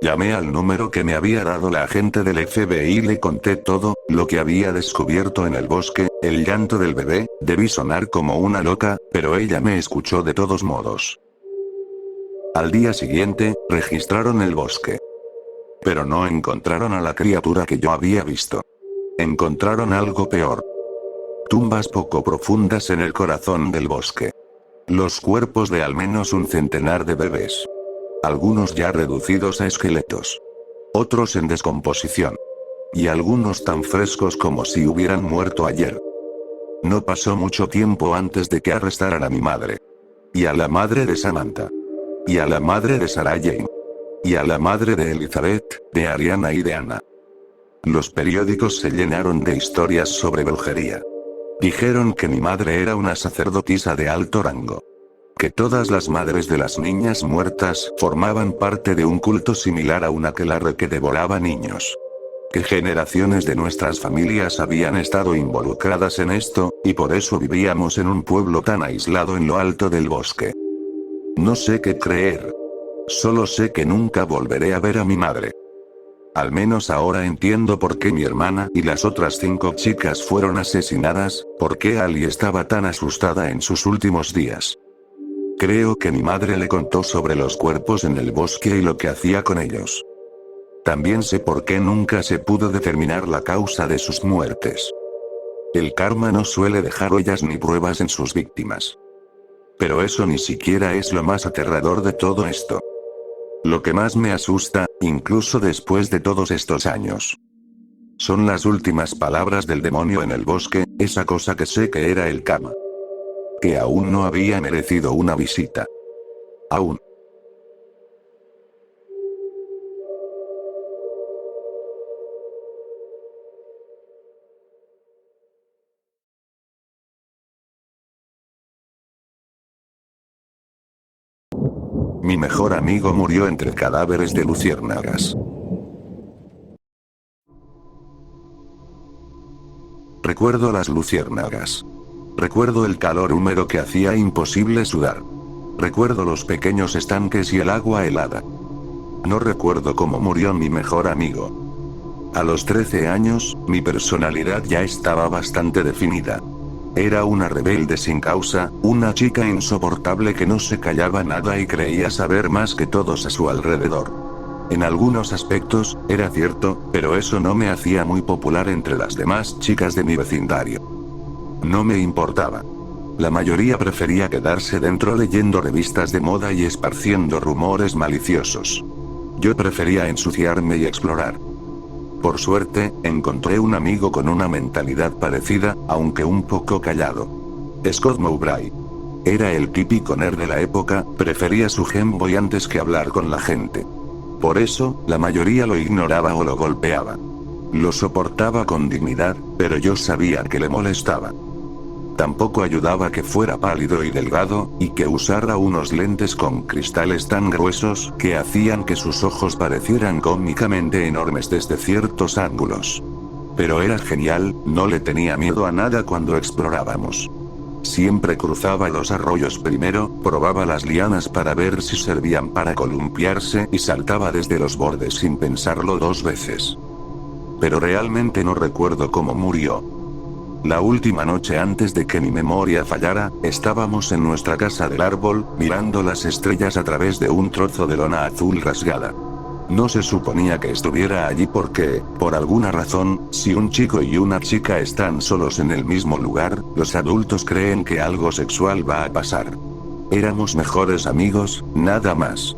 Llamé al número que me había dado la agente del FBI y le conté todo, lo que había descubierto en el bosque, el llanto del bebé. Debí sonar como una loca, pero ella me escuchó de todos modos. Al día siguiente, registraron el bosque. Pero no encontraron a la criatura que yo había visto. Encontraron algo peor. Tumbas poco profundas en el corazón del bosque. Los cuerpos de al menos un centenar de bebés. Algunos ya reducidos a esqueletos. Otros en descomposición. Y algunos tan frescos como si hubieran muerto ayer. No pasó mucho tiempo antes de que arrestaran a mi madre. Y a la madre de Samantha. Y a la madre de Sarah Jane. Y a la madre de Elizabeth, de Ariana y de Anna. Los periódicos se llenaron de historias sobre brujería. Dijeron que mi madre era una sacerdotisa de alto rango. Que todas las madres de las niñas muertas formaban parte de un culto similar a un aquelarre que devoraba niños. Que generaciones de nuestras familias habían estado involucradas en esto, y por eso vivíamos en un pueblo tan aislado en lo alto del bosque. No sé qué creer. Solo sé que nunca volveré a ver a mi madre. Al menos ahora entiendo por qué mi hermana y las otras 5 chicas fueron asesinadas, por qué Ali estaba tan asustada en sus últimos días. Creo que mi madre le contó sobre los cuerpos en el bosque y lo que hacía con ellos. También sé por qué nunca se pudo determinar la causa de sus muertes. El karma no suele dejar huellas ni pruebas en sus víctimas. Pero eso ni siquiera es lo más aterrador de todo esto. Lo que más me asusta, incluso después de todos estos años, son las últimas palabras del demonio en el bosque, esa cosa que sé que era el karma. Que aún no había merecido una visita. Aún. Mi mejor amigo murió entre cadáveres de luciérnagas. Recuerdo las luciérnagas. Recuerdo el calor húmedo que hacía imposible sudar. Recuerdo los pequeños estanques y el agua helada. No recuerdo cómo murió mi mejor amigo. A los 13 años, mi personalidad ya estaba bastante definida. Era una rebelde sin causa, una chica insoportable que no se callaba nada y creía saber más que todos a su alrededor. En algunos aspectos, era cierto, pero eso no me hacía muy popular entre las demás chicas de mi vecindario. No me importaba. La mayoría prefería quedarse dentro leyendo revistas de moda y esparciendo rumores maliciosos. Yo prefería ensuciarme y explorar. Por suerte, encontré un amigo con una mentalidad parecida, aunque un poco callado. Scott Mowbray. Era el típico nerd de la época, prefería su Game Boy antes que hablar con la gente. Por eso, la mayoría lo ignoraba o lo golpeaba. Lo soportaba con dignidad, pero yo sabía que le molestaba. Tampoco ayudaba que fuera pálido y delgado, y que usara unos lentes con cristales tan gruesos que hacían que sus ojos parecieran cómicamente enormes desde ciertos ángulos. Pero era genial, no le tenía miedo a nada cuando explorábamos. Siempre cruzaba los arroyos primero, probaba las lianas para ver si servían para columpiarse y saltaba desde los bordes sin pensarlo 2 veces. Pero realmente no recuerdo cómo murió. La última noche antes de que mi memoria fallara, estábamos en nuestra casa del árbol, mirando las estrellas a través de un trozo de lona azul rasgada. No se suponía que estuviera allí porque, por alguna razón, si un chico y una chica están solos en el mismo lugar, los adultos creen que algo sexual va a pasar. Éramos mejores amigos, nada más.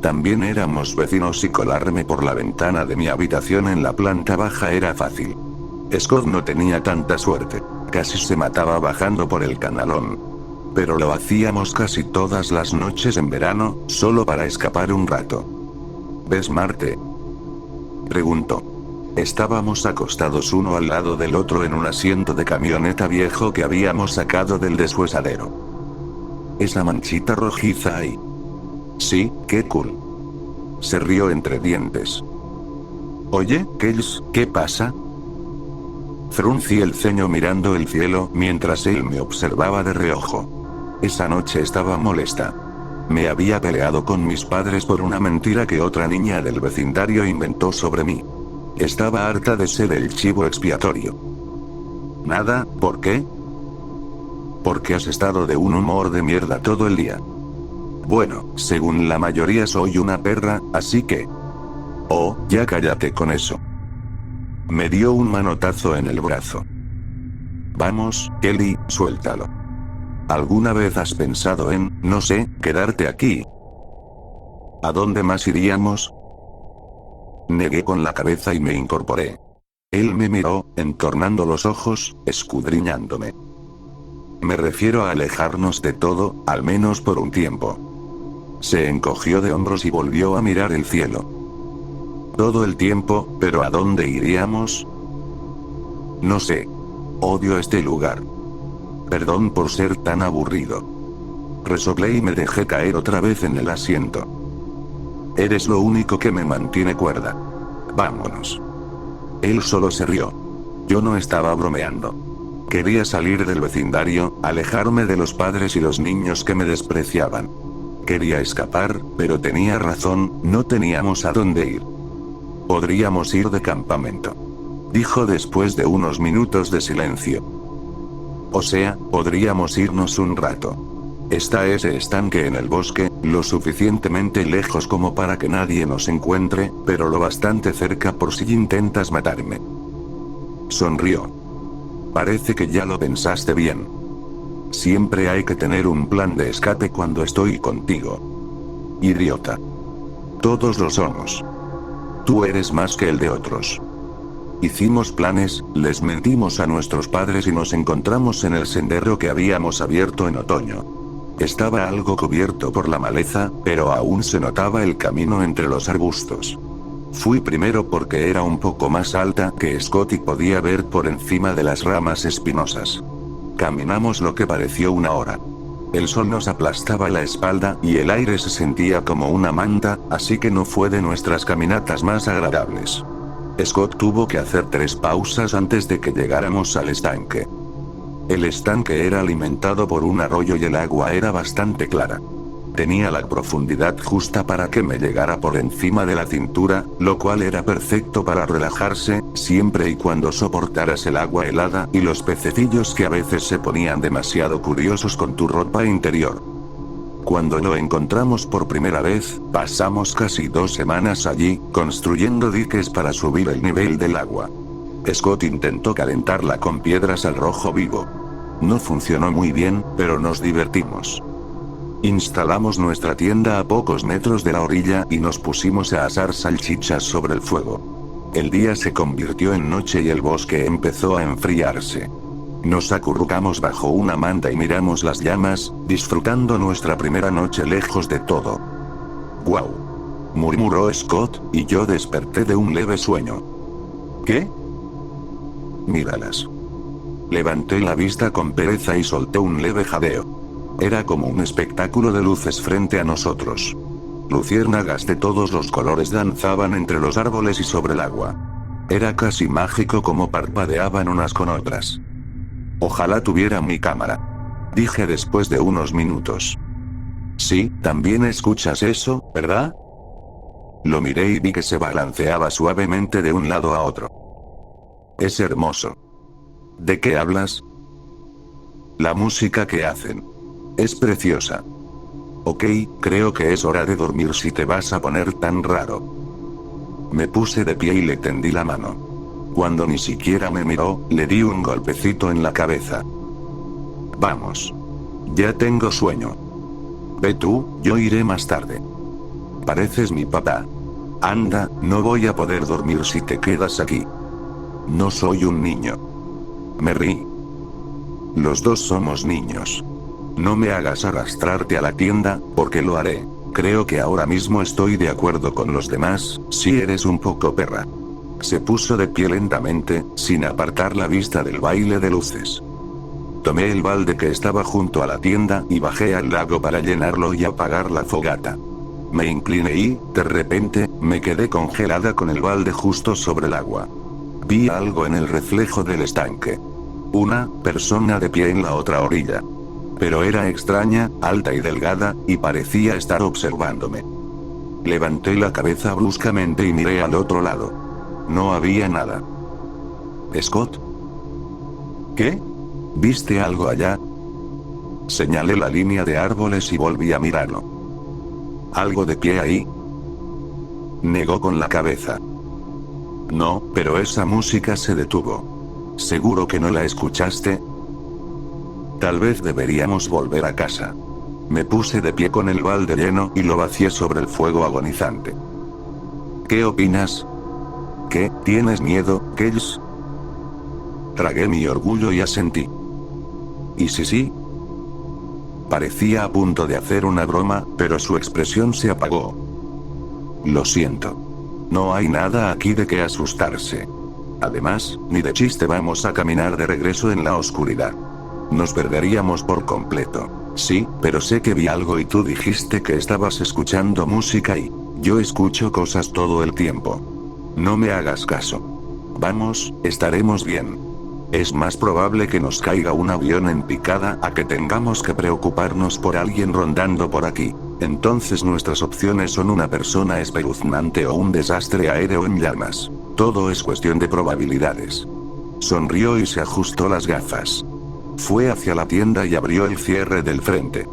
También éramos vecinos y colarme por la ventana de mi habitación en la planta baja era fácil. Scott no tenía tanta suerte. Casi se mataba bajando por el canalón. Pero lo hacíamos casi todas las noches en verano, solo para escapar un rato. ¿Ves Marte?, preguntó. Estábamos acostados uno al lado del otro en un asiento de camioneta viejo que habíamos sacado del deshuesadero. Esa manchita rojiza ahí. Sí, qué cool. Se rió entre dientes. Oye, Kels, ¿qué pasa? Fruncí el ceño mirando el cielo mientras él me observaba de reojo. Esa noche estaba molesta. Me había peleado con mis padres por una mentira que otra niña del vecindario inventó sobre mí. Estaba harta de ser el chivo expiatorio. Nada, ¿por qué? Porque has estado de un humor de mierda todo el día. Bueno, según la mayoría soy una perra, así que... Oh, ya cállate con eso. Me dio un manotazo en el brazo. Vamos, Kelly, suéltalo. ¿Alguna vez has pensado en, no sé, quedarte aquí? ¿A dónde más iríamos? Negué con la cabeza y me incorporé. Él me miró, entornando los ojos, escudriñándome. Me refiero a alejarnos de todo, al menos por un tiempo. Se encogió de hombros y volvió a mirar el cielo. Todo el tiempo, pero ¿a dónde iríamos? No sé. Odio este lugar. Perdón por ser tan aburrido. Resoplé y me dejé caer otra vez en el asiento. Eres lo único que me mantiene cuerda. Vámonos. Él solo se rió. Yo no estaba bromeando. Quería salir del vecindario, alejarme de los padres y los niños que me despreciaban. Quería escapar, pero tenía razón, no teníamos a dónde ir. Podríamos ir de campamento, dijo después de unos minutos de silencio. O sea, podríamos irnos un rato. Está ese estanque en el bosque, lo suficientemente lejos como para que nadie nos encuentre, pero lo bastante cerca por si intentas matarme. Sonrió. Parece que ya lo pensaste bien. Siempre hay que tener un plan de escape cuando estoy contigo. Idiota. Todos lo somos. Tú eres más que el de otros. Hicimos planes, les mentimos a nuestros padres y nos encontramos en el sendero que habíamos abierto en otoño. Estaba algo cubierto por la maleza, pero aún se notaba el camino entre los arbustos. Fui primero porque era un poco más alta que Scott y podía ver por encima de las ramas espinosas. Caminamos lo que pareció una hora. El sol nos aplastaba la espalda y el aire se sentía como una manta, así que no fue de nuestras caminatas más agradables. Scott tuvo que hacer 3 pausas antes de que llegáramos al estanque. El estanque era alimentado por un arroyo y el agua era bastante clara. Tenía la profundidad justa para que me llegara por encima de la cintura, lo cual era perfecto para relajarse, siempre y cuando soportaras el agua helada y los pececillos que a veces se ponían demasiado curiosos con tu ropa interior. Cuando lo encontramos por primera vez, pasamos casi 2 semanas allí, construyendo diques para subir el nivel del agua. Scott intentó calentarla con piedras al rojo vivo. No funcionó muy bien, pero nos divertimos. Instalamos nuestra tienda a pocos metros de la orilla y nos pusimos a asar salchichas sobre el fuego. El día se convirtió en noche y el bosque empezó a enfriarse. Nos acurrucamos bajo una manta y miramos las llamas, disfrutando nuestra primera noche lejos de todo. «¡Guau!», murmuró Scott, y yo desperté de un leve sueño. «¿Qué?». «Míralas». Levanté la vista con pereza y solté un leve jadeo. Era como un espectáculo de luces frente a nosotros. Luciérnagas de todos los colores danzaban entre los árboles y sobre el agua. Era casi mágico como parpadeaban unas con otras. «Ojalá tuviera mi cámara», dije después de unos minutos. «Sí, también escuchas eso, ¿verdad?». Lo miré y vi que se balanceaba suavemente de un lado a otro. «Es hermoso». «¿De qué hablas?». «La música que hacen. Es preciosa». «Ok, creo que es hora de dormir si te vas a poner tan raro». Me puse de pie y le tendí la mano. Cuando ni siquiera me miró, le di un golpecito en la cabeza. «Vamos. Ya tengo sueño». «Ve tú, yo iré más tarde». «Pareces mi papá». «Anda, no voy a poder dormir si te quedas aquí». «No soy un niño». Me reí. «Los dos somos niños. No me hagas arrastrarte a la tienda, porque lo haré. Creo que ahora mismo estoy de acuerdo con los demás, si eres un poco perra». Se puso de pie lentamente, sin apartar la vista del baile de luces. Tomé el balde que estaba junto a la tienda y bajé al lago para llenarlo y apagar la fogata. Me incliné y, de repente, me quedé congelada con el balde justo sobre el agua. Vi algo en el reflejo del estanque. Una persona de pie en la otra orilla. Pero era extraña, alta y delgada, y parecía estar observándome. Levanté la cabeza bruscamente y miré al otro lado. No había nada. «¿Scott?». «¿Qué? ¿Viste algo allá?». Señalé la línea de árboles y volví a mirarlo. «¿Algo de pie ahí?». Negó con la cabeza. «No, pero esa música se detuvo. ¿Seguro que no la escuchaste? Tal vez deberíamos volver a casa. Me puse de pie con el balde lleno y lo vacié sobre el fuego agonizante. ¿Qué opinas? ¿Qué? ¿Tienes miedo, Kels? Tragué mi orgullo y asentí. ¿Y si sí? Parecía a punto de hacer una broma, pero su expresión se apagó. Lo siento. No hay nada aquí de qué asustarse. Además, ni de chiste vamos a caminar de regreso en la oscuridad. Nos perderíamos por completo. Sí, pero sé que vi algo y tú dijiste que estabas escuchando música y yo escucho cosas todo el tiempo. No me hagas caso. Vamos, estaremos bien. Es más probable que nos caiga un avión en picada a que tengamos que preocuparnos por alguien rondando por aquí. Entonces nuestras opciones son una persona espeluznante o un desastre aéreo en llamas. Todo es cuestión de probabilidades. Sonrió y se ajustó las gafas. Fue hacia la tienda y abrió el cierre del frente.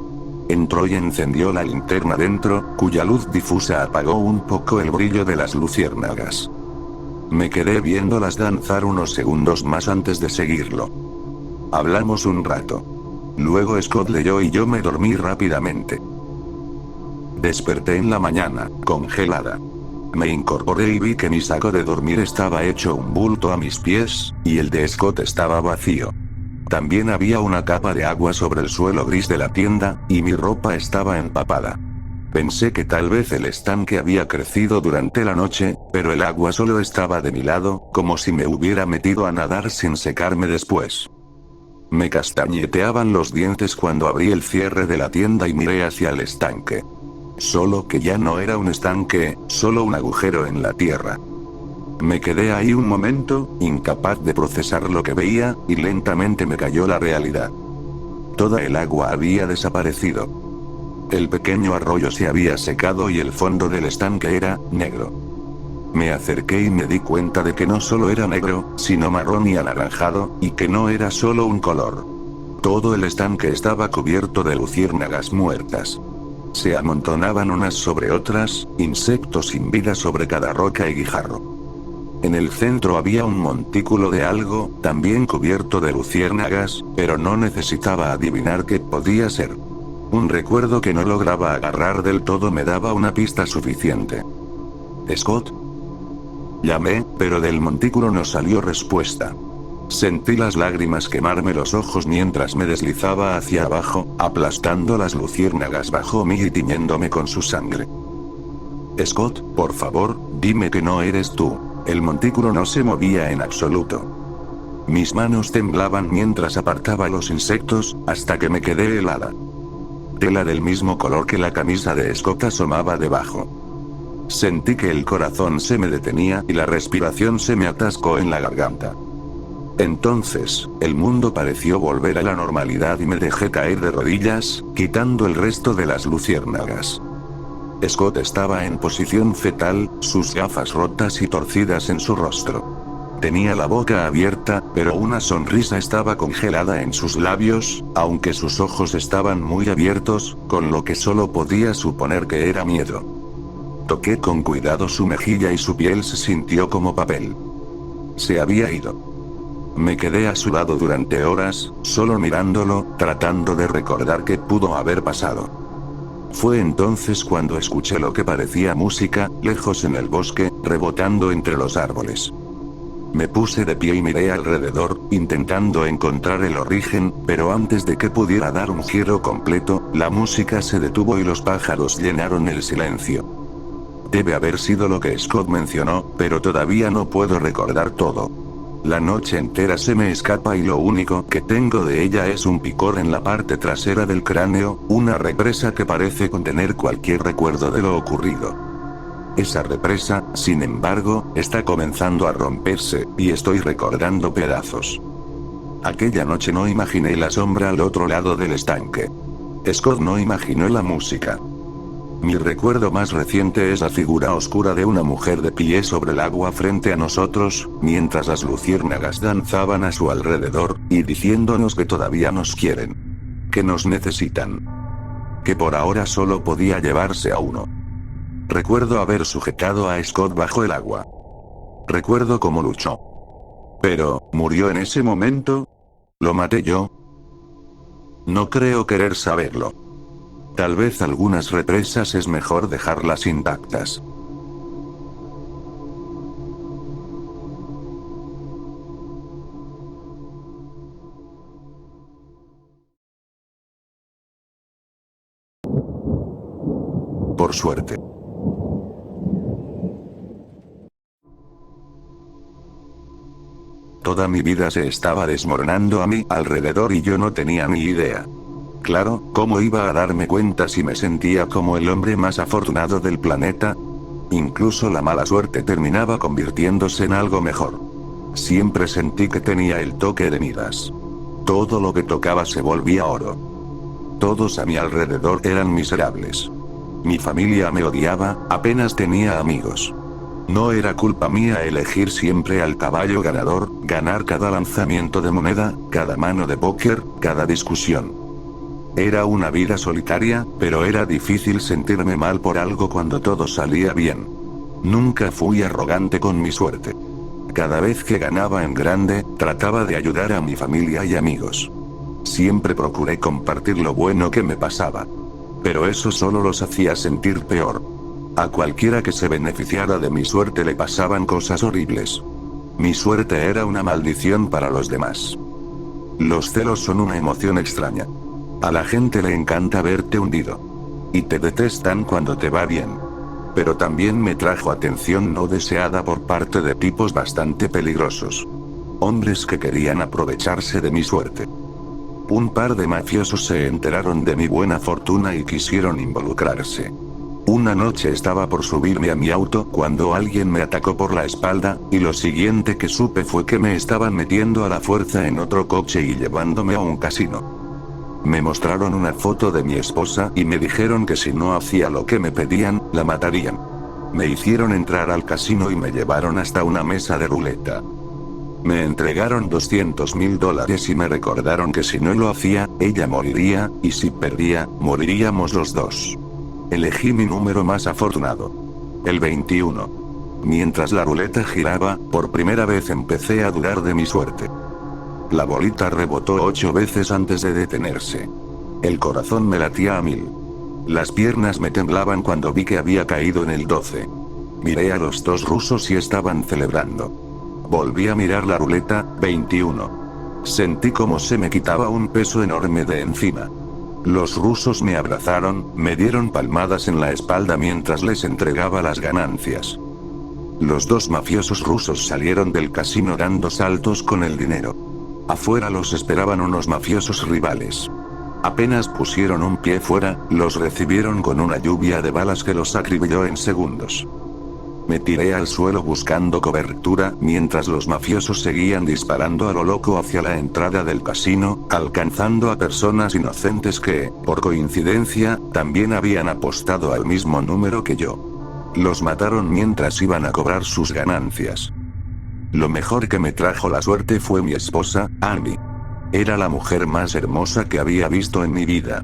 Entró y encendió la linterna dentro, cuya luz difusa apagó un poco el brillo de las luciérnagas. Me quedé viéndolas danzar unos segundos más antes de seguirlo. Hablamos un rato. Luego Scott leyó y yo me dormí rápidamente. Desperté en la mañana, congelada. Me incorporé y vi que mi saco de dormir estaba hecho un bulto a mis pies, y el de Scott estaba vacío. También había una capa de agua sobre el suelo gris de la tienda, y mi ropa estaba empapada. Pensé que tal vez el estanque había crecido durante la noche, pero el agua solo estaba de mi lado, como si me hubiera metido a nadar sin secarme después. Me castañeteaban los dientes cuando abrí el cierre de la tienda y miré hacia el estanque. Solo que ya no era un estanque, solo un agujero en la tierra. Me quedé ahí un momento, incapaz de procesar lo que veía, y lentamente me cayó la realidad. Toda el agua había desaparecido. El pequeño arroyo se había secado y el fondo del estanque era negro. Me acerqué y me di cuenta de que no solo era negro, sino marrón y anaranjado, y que no era solo un color. Todo el estanque estaba cubierto de luciérnagas muertas. Se amontonaban unas sobre otras, insectos sin vida sobre cada roca y guijarro. En el centro había un montículo de algo, también cubierto de luciérnagas, pero no necesitaba adivinar qué podía ser. Un recuerdo que no lograba agarrar del todo me daba una pista suficiente. ¿Scott? Llamé, pero del montículo no salió respuesta. Sentí las lágrimas quemarme los ojos mientras me deslizaba hacia abajo, aplastando las luciérnagas bajo mí y tiñéndome con su sangre. Scott, por favor, dime que no eres tú. El montículo no se movía en absoluto. Mis manos temblaban mientras apartaba los insectos, hasta que me quedé helada. Tela del mismo color que la camisa de Scott asomaba debajo. Sentí que el corazón se me detenía y la respiración se me atascó en la garganta. Entonces, el mundo pareció volver a la normalidad y me dejé caer de rodillas, quitando el resto de las luciérnagas. Scott estaba en posición fetal, sus gafas rotas y torcidas en su rostro. Tenía la boca abierta, pero una sonrisa estaba congelada en sus labios, aunque sus ojos estaban muy abiertos, con lo que solo podía suponer que era miedo. Toqué con cuidado su mejilla y su piel se sintió como papel. Se había ido. Me quedé a su lado durante horas, solo mirándolo, tratando de recordar qué pudo haber pasado. Fue entonces cuando escuché lo que parecía música, lejos en el bosque, rebotando entre los árboles. Me puse de pie y miré alrededor, intentando encontrar el origen, pero antes de que pudiera dar un giro completo, la música se detuvo y los pájaros llenaron el silencio. Debe haber sido lo que Scott mencionó, pero todavía no puedo recordar todo. La noche entera se me escapa y lo único que tengo de ella es un picor en la parte trasera del cráneo, una represa que parece contener cualquier recuerdo de lo ocurrido. Esa represa, sin embargo, está comenzando a romperse, y estoy recordando pedazos. Aquella noche no imaginé la sombra al otro lado del estanque. Scott no imaginó la música. Mi recuerdo más reciente es la figura oscura de una mujer de pie sobre el agua frente a nosotros, mientras las luciérnagas danzaban a su alrededor, y diciéndonos que todavía nos quieren. Que nos necesitan. Que por ahora solo podía llevarse a uno. Recuerdo haber sujetado a Scott bajo el agua. Recuerdo cómo luchó. Pero, ¿murió en ese momento? ¿Lo maté yo? No creo querer saberlo. Tal vez algunas represas es mejor dejarlas intactas. Por suerte. Toda mi vida se estaba desmoronando a mi alrededor y yo no tenía ni idea. Claro, ¿cómo iba a darme cuenta si me sentía como el hombre más afortunado del planeta? Incluso la mala suerte terminaba convirtiéndose en algo mejor. Siempre sentí que tenía el toque de Midas. Todo lo que tocaba se volvía oro. Todos a mi alrededor eran miserables. Mi familia me odiaba, apenas tenía amigos. No era culpa mía elegir siempre al caballo ganador, ganar cada lanzamiento de moneda, cada mano de póker, cada discusión. Era una vida solitaria, pero era difícil sentirme mal por algo cuando todo salía bien. Nunca fui arrogante con mi suerte. Cada vez que ganaba en grande, trataba de ayudar a mi familia y amigos. Siempre procuré compartir lo bueno que me pasaba. Pero eso solo los hacía sentir peor. A cualquiera que se beneficiara de mi suerte le pasaban cosas horribles. Mi suerte era una maldición para los demás. Los celos son una emoción extraña. A la gente le encanta verte hundido. Y te detestan cuando te va bien. Pero también me trajo atención no deseada por parte de tipos bastante peligrosos. Hombres que querían aprovecharse de mi suerte. Un par de mafiosos se enteraron de mi buena fortuna y quisieron involucrarse. Una noche estaba por subirme a mi auto cuando alguien me atacó por la espalda, y lo siguiente que supe fue que me estaban metiendo a la fuerza en otro coche y llevándome a un casino. Me mostraron una foto de mi esposa y me dijeron que si no hacía lo que me pedían, la matarían. Me hicieron entrar al casino y me llevaron hasta una mesa de ruleta. Me entregaron $200,000 y me recordaron que si no lo hacía, ella moriría, y si perdía, moriríamos los dos. Elegí mi número más afortunado. El 21. Mientras la ruleta giraba, por primera vez empecé a dudar de mi suerte. La bolita rebotó 8 veces antes de detenerse. El corazón me latía a 1000. Las piernas me temblaban cuando vi que había caído en el 12. Miré a los dos rusos y estaban celebrando. Volví a mirar la ruleta, 21. Sentí como se me quitaba un peso enorme de encima. Los rusos me abrazaron, me dieron palmadas en la espalda mientras les entregaba las ganancias. Los dos mafiosos rusos salieron del casino dando saltos con el dinero. Afuera los esperaban unos mafiosos rivales. Apenas pusieron un pie fuera, los recibieron con una lluvia de balas que los acribilló en segundos. Me tiré al suelo buscando cobertura, mientras los mafiosos seguían disparando a lo loco hacia la entrada del casino, alcanzando a personas inocentes que, por coincidencia, también habían apostado al mismo número que yo. Los mataron mientras iban a cobrar sus ganancias. Lo mejor que me trajo la suerte fue mi esposa, Amy. Era la mujer más hermosa que había visto en mi vida.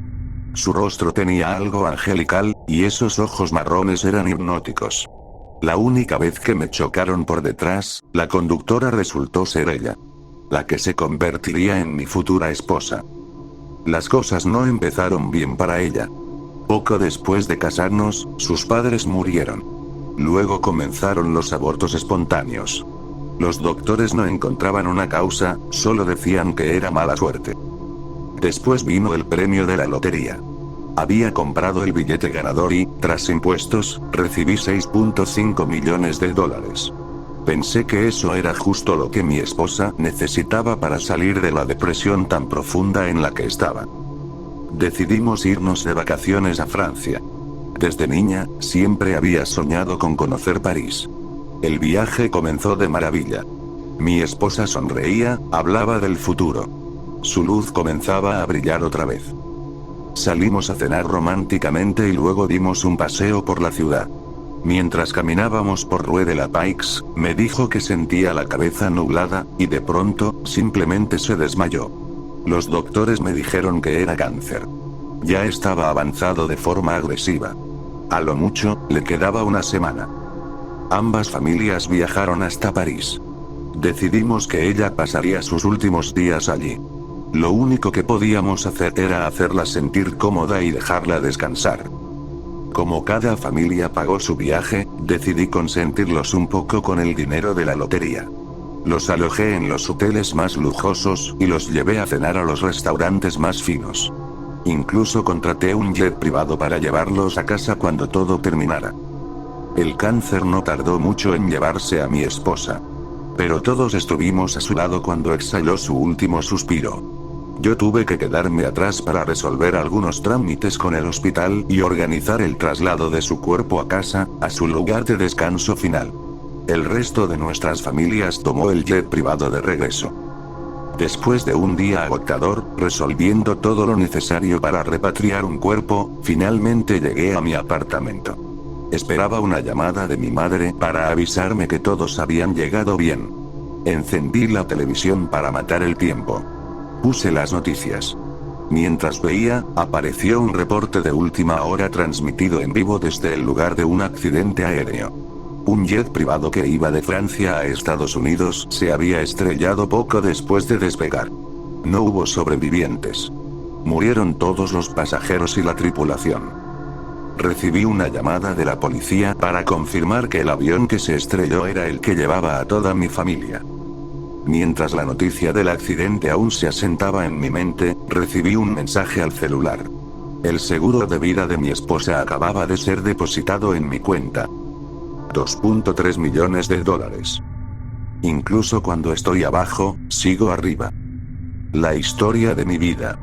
Su rostro tenía algo angelical, y esos ojos marrones eran hipnóticos. La única vez que me chocaron por detrás, la conductora resultó ser ella. La que se convertiría en mi futura esposa. Las cosas no empezaron bien para ella. Poco después de casarnos, sus padres murieron. Luego comenzaron los abortos espontáneos. Los doctores no encontraban una causa, solo decían que era mala suerte. Después vino el premio de la lotería. Había comprado el billete ganador y, tras impuestos, recibí $6.5 millones. Pensé que eso era justo lo que mi esposa necesitaba para salir de la depresión tan profunda en la que estaba. Decidimos irnos de vacaciones a Francia. Desde niña, siempre había soñado con conocer París. El viaje comenzó de maravilla. Mi esposa sonreía, hablaba del futuro. Su luz comenzaba a brillar otra vez. Salimos a cenar románticamente y luego dimos un paseo por la ciudad. Mientras caminábamos por Rue de la Paix, me dijo que sentía la cabeza nublada, y de pronto, simplemente se desmayó. Los doctores me dijeron que era cáncer. Ya estaba avanzado de forma agresiva. A lo mucho, le quedaba una semana. Ambas familias viajaron hasta París. Decidimos que ella pasaría sus últimos días allí. Lo único que podíamos hacer era hacerla sentir cómoda y dejarla descansar. Como cada familia pagó su viaje, decidí consentirlos un poco con el dinero de la lotería. Los alojé en los hoteles más lujosos y los llevé a cenar a los restaurantes más finos. Incluso contraté un jet privado para llevarlos a casa cuando todo terminara. El cáncer no tardó mucho en llevarse a mi esposa. Pero todos estuvimos a su lado cuando exhaló su último suspiro. Yo tuve que quedarme atrás para resolver algunos trámites con el hospital y organizar el traslado de su cuerpo a casa, a su lugar de descanso final. El resto de nuestras familias tomó el jet privado de regreso. Después de un día agotador, resolviendo todo lo necesario para repatriar un cuerpo, finalmente llegué a mi apartamento. Esperaba una llamada de mi madre para avisarme que todos habían llegado bien. Encendí la televisión para matar el tiempo. Puse las noticias. Mientras veía, apareció un reporte de última hora transmitido en vivo desde el lugar de un accidente aéreo. Un jet privado que iba de Francia a Estados Unidos se había estrellado poco después de despegar. No hubo sobrevivientes. Murieron todos los pasajeros y la tripulación. Recibí una llamada de la policía para confirmar que el avión que se estrelló era el que llevaba a toda mi familia. Mientras la noticia del accidente aún se asentaba en mi mente, recibí un mensaje al celular. El seguro de vida de mi esposa acababa de ser depositado en mi cuenta. $2.3 millones. Incluso cuando estoy abajo, sigo arriba. La historia de mi vida.